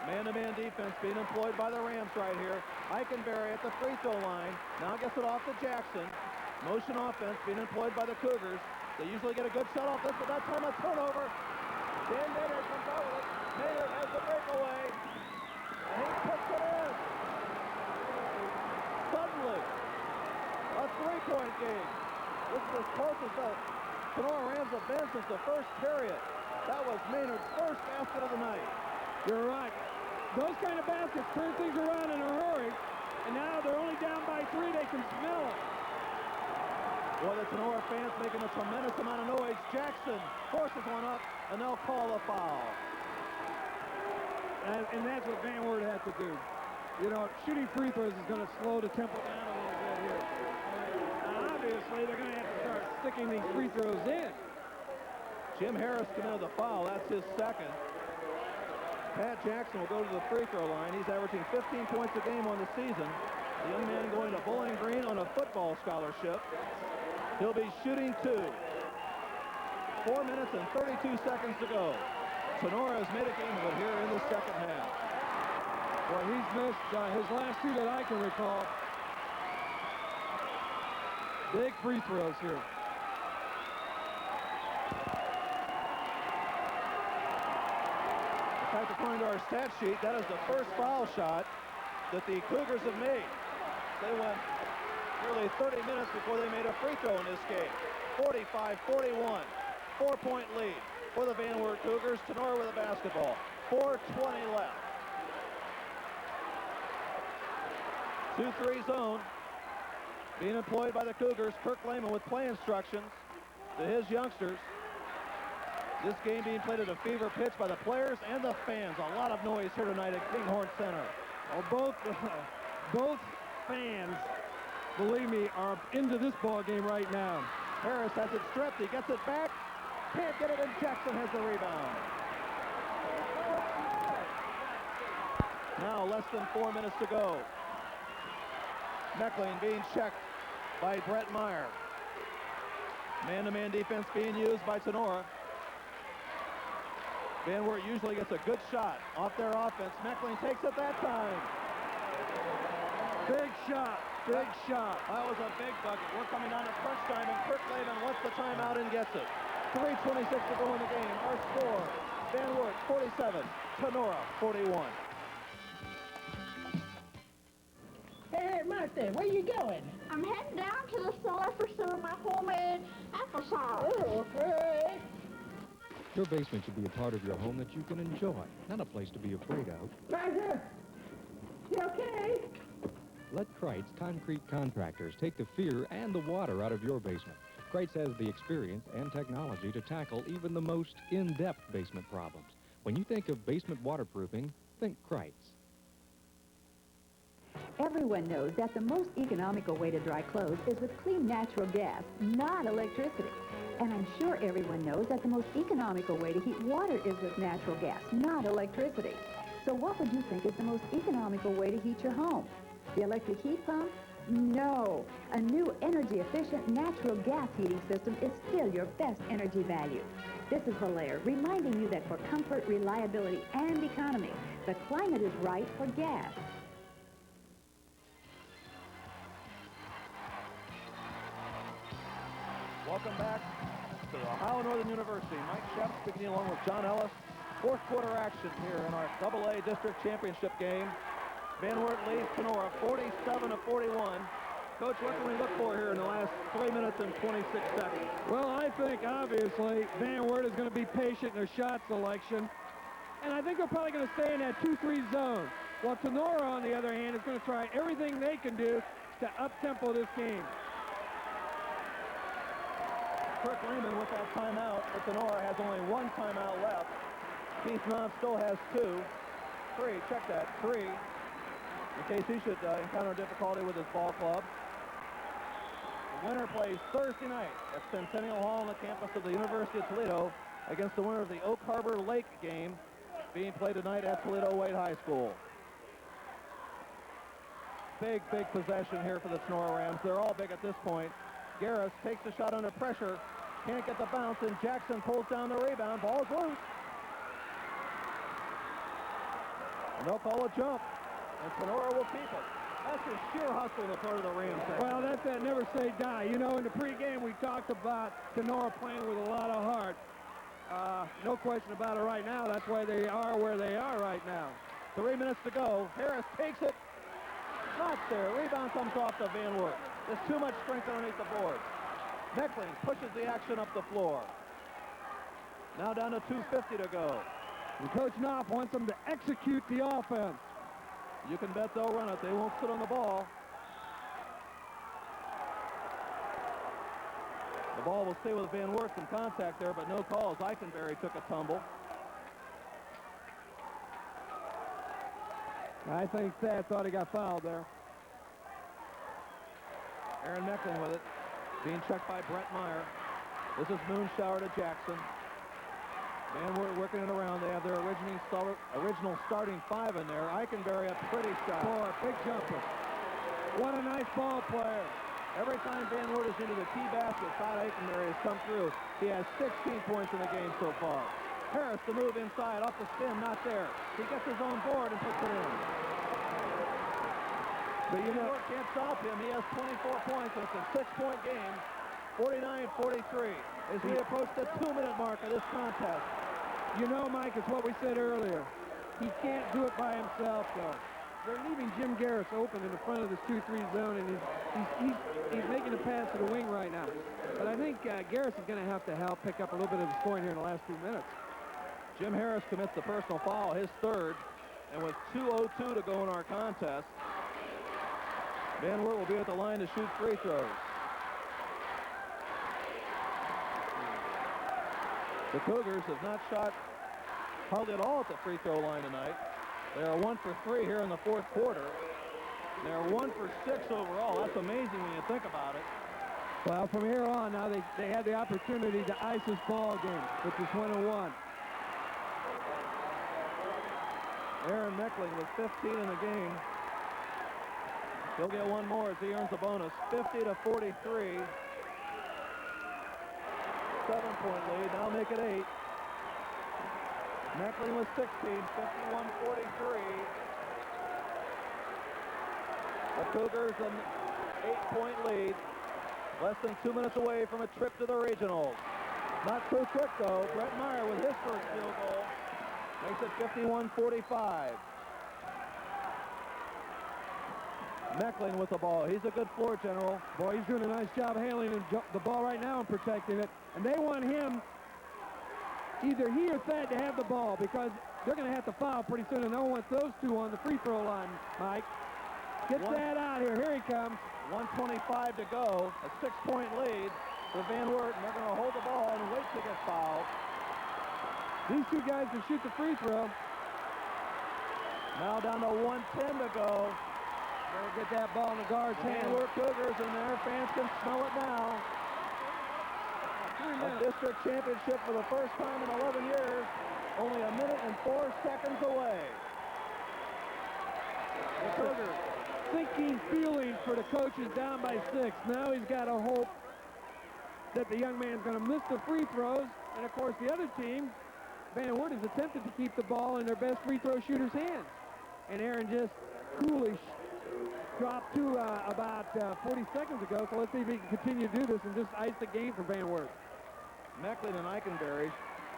Man-to-man defense being employed by the Rams right here. Eikenberry at the free throw line. Now gets it off to Jackson. Motion offense being employed by the Cougars. They usually get a good shot off this, but that time a turnover. Dan Maynard comes out with it. Maynard has the breakaway. And he puts it in. Suddenly, a 3-point game. This is as close as the Tinora Rams have been since the first period. That was Maynard's first basket of the night. You're right. Those kind of baskets turn things around in a hurry, and now they're only down by 3. They can smell it. Boy, the Tinora fans making a tremendous amount of noise. Jackson forces one up, and they'll call a foul. And that's what Van Wert had to do. You know, shooting free throws is going to slow the tempo down a little bit here. Now, obviously, they're going to have to start sticking these free throws in. Jim Harris committed the foul. That's his second. Pat Jackson will go to the free throw line. He's averaging 15 points a game on the season. The young man going to Bowling Green on a football scholarship. He'll be shooting 2. 4 minutes and 32 seconds to go. Tinora has made a game of it here in the second half. Well, he's missed his last 2 that I can recall. Big free throws here. fact, according to our stat sheet, that is the first foul shot that the Cougars have made. They went nearly 30 minutes before they made a free throw in this game. 45-41, 4-point lead for the Van Wert Cougars. Tinora with the basketball. 4:20 left. 2-3 zone being employed by the Cougars. Kirk Lehman with play instructions to his youngsters. This game being played at a fever pitch by the players and the fans. A lot of noise here tonight at Kinghorn Center. Well, both fans, believe me, are into this ball game right now. Harris has it stripped. He gets it back. Can't get it, and Jackson has the rebound. Now less than 4 minutes to go. Meckling being checked by Brett Meyer. Man-to-man defense being used by Tinora. Van Wert usually gets a good shot off their offense. Meckling takes it that time. Big shot, big shot. That was a big bucket. We're coming down to crunch time, and Kirk Lehman wants the timeout and gets it. 3:26 to go in the game. Our score, Van Wert 47, Tinora 41. Hey, Martha, where you going? I'm heading down to the cellar for some of my homemade applesauce. Oh, okay. Your basement should be a part of your home that you can enjoy, not a place to be afraid of. Martha, you okay? Let Kreitz Concrete Contractors take the fear and the water out of your basement. Kreitz has the experience and technology to tackle even the most in-depth basement problems. When you think of basement waterproofing, think Kreitz. Everyone knows that the most economical way to dry clothes is with clean natural gas, not electricity. And I'm sure everyone knows that the most economical way to heat water is with natural gas, not electricity. So what would you think is the most economical way to heat your home? The electric heat pump? No. A new energy-efficient natural gas heating system is still your best energy value. This is Valaire, reminding you that for comfort, reliability, and economy, the climate is right for gas. Welcome back to Ohio Northern University. Mike Shepp speaking along with John Ellis. Fourth quarter action here in our AA District Championship game. Van Wert leads Tinora 47-41. Coach, what can we look for here in the last 3 minutes and 26 seconds? Well, I think, obviously, Van Wert is going to be patient in their shot selection. And I think they're probably going to stay in that 2-3 zone. While Tinora, on the other hand, is going to try everything they can do to up-tempo this game. Kirk Lehman with that timeout, but Tinora has only one timeout left. Keith Knopf still has 2. 3, check that, 3. In case he should encounter difficulty with his ball club. The winner plays Thursday night at Centennial Hall on the campus of the University of Toledo against the winner of the Oak Harbor Lake game being played tonight at Toledo Wade High School. Big possession here for the Tinora Rams. They're all big at this point. Garris takes the shot under pressure. Can't get the bounce, and Jackson pulls down the rebound. Ball's loose. And they'll call a jump, and Tinora will keep it. That's just sheer hustle on the part of the Rams. Well, that's that never say die. You know, in the pregame, we talked about Tinora playing with a lot of heart. No question about it right now. That's why they are where they are right now. 3 minutes to go. Harris takes it. Not there. Rebound comes off to Van Wert. There's too much strength underneath the board. Meckling pushes the action up the floor. Now down to 2:50 to go. And Coach Knopf wants them to execute the offense. You can bet they'll run it. They won't sit on the ball. The ball will stay with Van Wert. Some contact there, but no calls. Eichenberry took a tumble. I think Thad thought he got fouled there. Aaron Meckling with it. Being checked by Brett Meyer. This is Moonshower to Jackson. Van Wert working it around. They have their original starting 5 in there. Eichenberry, a pretty shot. Boy, big jumper. What a nice ball player. Every time Van Wert is into the key basket, Todd Eichenberry has come through. He has 16 points in the game so far. Harris to move inside, off the spin, not there. He gets his own board and puts it in. But you know, can't stop him. He has 24 points, and it's a 6-point game. 49-43 as we approach the 2-minute mark of this contest. You know, Mike, it's what we said earlier. He can't do it by himself, though. They're leaving Jim Garris open in the front of this 2-3 zone, and he's making a pass to the wing right now. But I think Garris is going to have to help pick up a little bit of the scoring here in the last 2 minutes. Jim Harris commits the personal foul, his third, and with 2:02 to go in our contest, Van Wert will be at the line to shoot free throws. The Cougars have not shot hardly at all at the free throw line tonight. They are 1 for 3 here in the fourth quarter. They are 1 for 6 overall. That's amazing when you think about it. Well, from here on, now they had the opportunity to ice this ball game, which is 1-1. Aaron Meckling with 15 in the game. He'll get one more as he earns a bonus. 50-43. 7-point lead. Now make it 8. Meckling with 16. 51-43. The Cougars an 8-point lead. Less than 2 minutes away from a trip to the regionals. Not so quick, though. Brett Meyer with his first field goal makes it 51-45. Meckling with the ball. He's a good floor general. Boy, he's doing a nice job handling the ball right now and protecting it. And they want him, either he or Thad, to have the ball because they're going to have to foul pretty soon, and no one wants those two on the free throw line, Mike. Get Thad out here. Here he comes. 1:25 to go. A 6-point lead for Van Wert, and they're going to hold the ball and wait to get fouled. These two guys can shoot the free throw. Now down to 1:10 to go. Better get that ball in the guard's hand. Van Wert Cougars, and their fans can smell it now. A district championship for the first time in 11 years. Only 1 minute and 4 seconds away. The Cougars. Thinking feeling for the coach is down by 6. Now he's got to hope that the young man's going to miss the free throws. And, of course, the other team, Van Wert, has attempted to keep the ball in their best free throw shooter's hands. And Aaron just coolly dropped two about 40 seconds ago. So let's see if he can continue to do this and just ice the game for Van Wert. Meckling and Eikenberry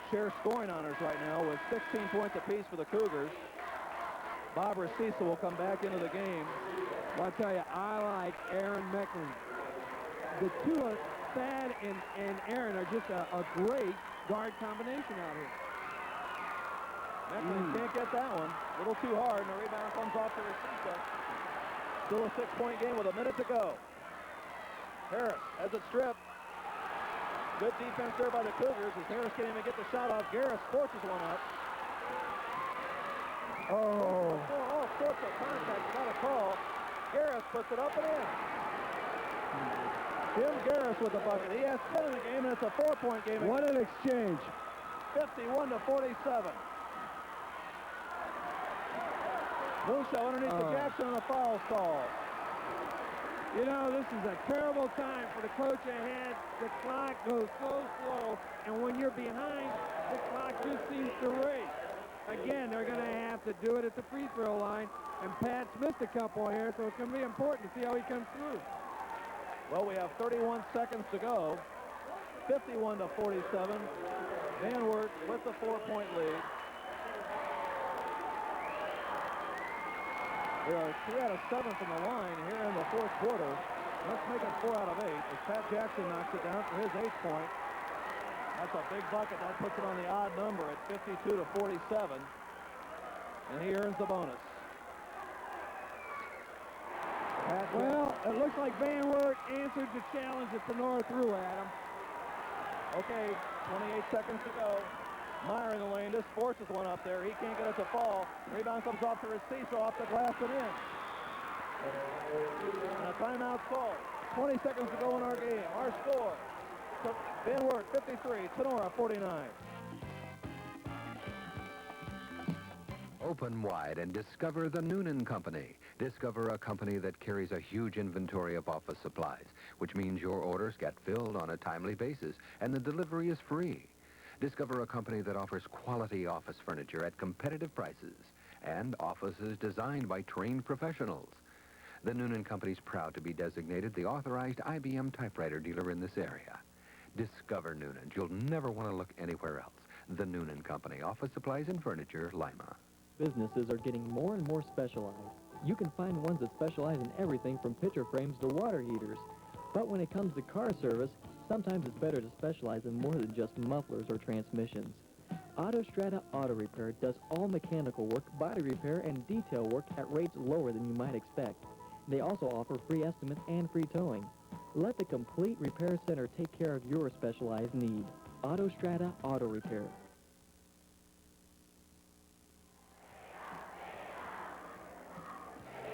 share scoring honors right now with 16 points apiece for the Cougars. Bob Racisa will come back into the game. Well, I tell you, I like Aaron Meckling. The two of Thad and Aaron are just a great guard combination out here. Meckling can't get that one. A little too hard, and the rebound comes off to Racisa. Still a 6-point game with 1 minute to go. Harris has it stripped. Good defense there by the Cougars as Harris can't even get the shot off. Garris forces one up. Oh. All sorts of contact. You got a call. Garris puts it up and in. Jim Garris with the bucket. He has 10 in the game, and it's a 4-point game. What an exchange. 51-47. Moonshaw underneath the Jackson on a foul call. You know, this is a terrible time for the coach ahead. The clock goes so slow, and when you're behind, the clock just seems to race. Again, they're going to have to do it at the free throw line, and Pat's missed a couple here, so it's going to be important to see how he comes through. Well, we have 31 seconds to go. 51-47. Van Wert with the 4-point lead. We are 3 out of 7 from the line here in the fourth quarter. Let's make it 4 out of 8 as Pat Jackson knocks it down for his 8th point. That's a big bucket. That puts it on the odd number at 52-47. And he earns the bonus. Well, it looks like Van Wert answered the challenge that Tinora threw at him. Okay, 28 seconds to go. Meyer in the lane, just forces one up there. He can't get it to fall. Rebound comes off to Racisa, off the glass and in. And a timeout call. 20 seconds to go in our game. Our score, Van Wert 53, Tinora 49. Open wide and discover the Noonan Company. Discover a company that carries a huge inventory of office supplies, which means your orders get filled on a timely basis and the delivery is free. Discover a company that offers quality office furniture at competitive prices and offices designed by trained professionals. The Noonan Company's proud to be designated the authorized IBM typewriter dealer in this area. Discover Noonan. You'll never want to look anywhere else. The Noonan Company, Office Supplies and Furniture, Lima. Businesses are getting more and more specialized. You can find ones that specialize in everything from picture frames to water heaters. But when it comes to car service, sometimes it's better to specialize in more than just mufflers or transmissions. Autostrada Auto Repair does all mechanical work, body repair, and detail work at rates lower than you might expect. They also offer free estimates and free towing. Let the Complete Repair Center take care of your specialized need. Autostrada Auto Repair.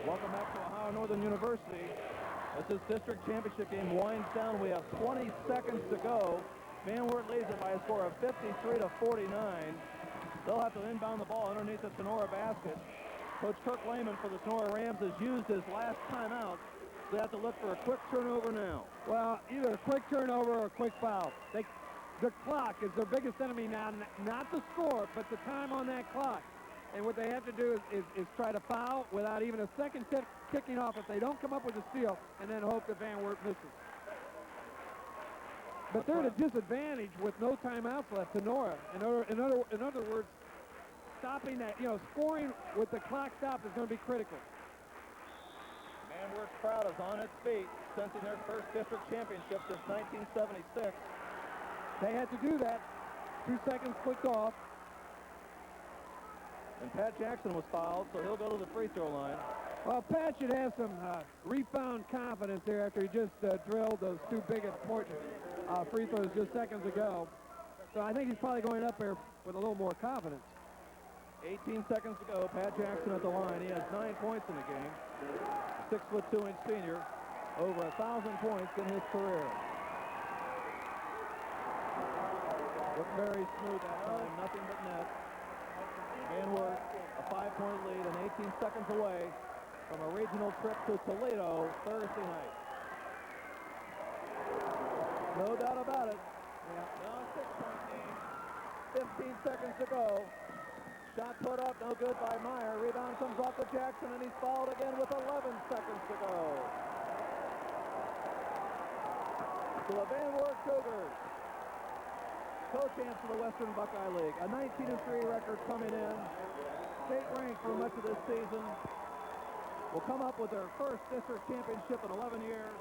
Welcome back to Ohio Northern University. As this district championship game winds down, we have 20 seconds to go. Van Wert leads it by a score of 53-49. They'll have to inbound the ball underneath the Tinora basket. Coach Kirk Lehman for the Tinora Rams has used his last timeout. They have to look for a quick turnover now. Well, either a quick turnover or a quick foul. The clock is their biggest enemy now, not the score, but the time on that clock. And what they have to do is try to foul without even a second kicking off if they don't come up with a steal, and then hope that Van Wert misses. But they're at a disadvantage with no timeouts left, Tinora. In other words, stopping that, scoring with the clock stopped is going to be critical. Van Wert's crowd is on its feet, sensing their first district championship since 1976. They had to do that. 2 seconds clicked off. And Pat Jackson was fouled, so he'll go to the free throw line. Well, Pat should have some refound confidence there after he just drilled those two big important free throws just seconds ago. So I think he's probably going up there with a little more confidence. 18 seconds to go. Pat Jackson at the line. He has 9 points in the game. 6'2" senior. Over 1,000 points in his career. Looked very smooth that time. Nothing but net. Van Wert, a 5-point lead and 18 seconds away from a regional trip to Toledo Thursday night. No doubt about it. Now a 6-point game. 15 seconds to go. Shot put up, no good by Meyer. Rebound comes off to Jackson, and he's fouled again with 11 seconds to go. So the Van Wert Cougars, co-champs of the Western Buckeye League, a 19-3 record coming in, state ranked for much of this season, will come up with their first district championship in 11 years.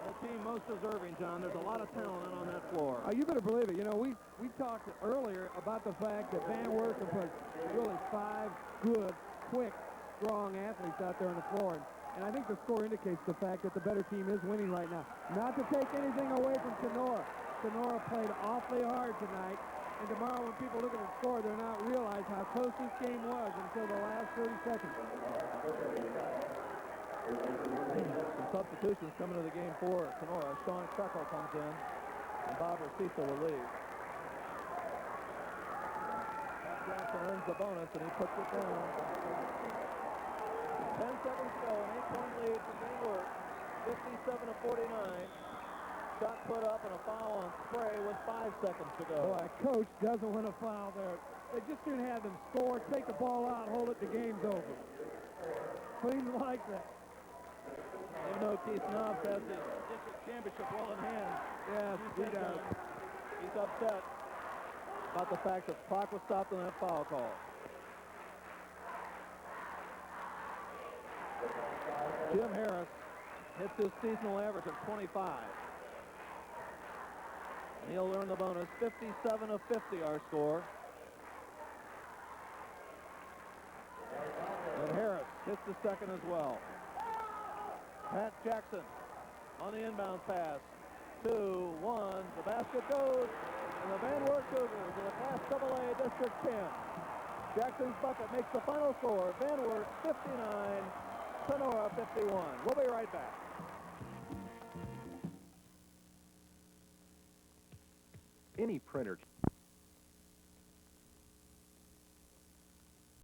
The team most deserving, John. There's a lot of talent on that floor. You better believe it. We talked earlier about the fact that Van Wert can put really 5 good, quick, strong athletes out there on the floor. And I think the score indicates the fact that the better team is winning right now. Not to take anything away from Tinora. Tinora played awfully hard tonight. And tomorrow when people look at the score, they're not realize how close this game was until the last 30 seconds. Some substitutions coming to the game for Tinora. Sean Krekel comes in, and Bob Racisa will leave. Jackson earns the bonus, and he puts it down. 10 seconds to go, an 8-point lead for Van Wert, 57-49. Shot put up and a foul on Spray with 5 seconds to go. Boy, coach doesn't want to foul there. They just didn't have them score, take the ball out, hold it, the game's over. Things like that. Even though Keith Knopf has the district championship well in hand. Yes, he does. He's upset about the fact that the clock was stopped on that foul call. Jim Harris hits his seasonal average of 25. And he'll earn the bonus. 57-50 our score. And Harris hits the second as well. Pat Jackson on the inbound pass. 2-1. The basket goes. And the Van Wert Cougars are the Class AA District champs. Jackson's bucket makes the final score. Van Wert 59, Tinora 51. We'll be right back. Any printer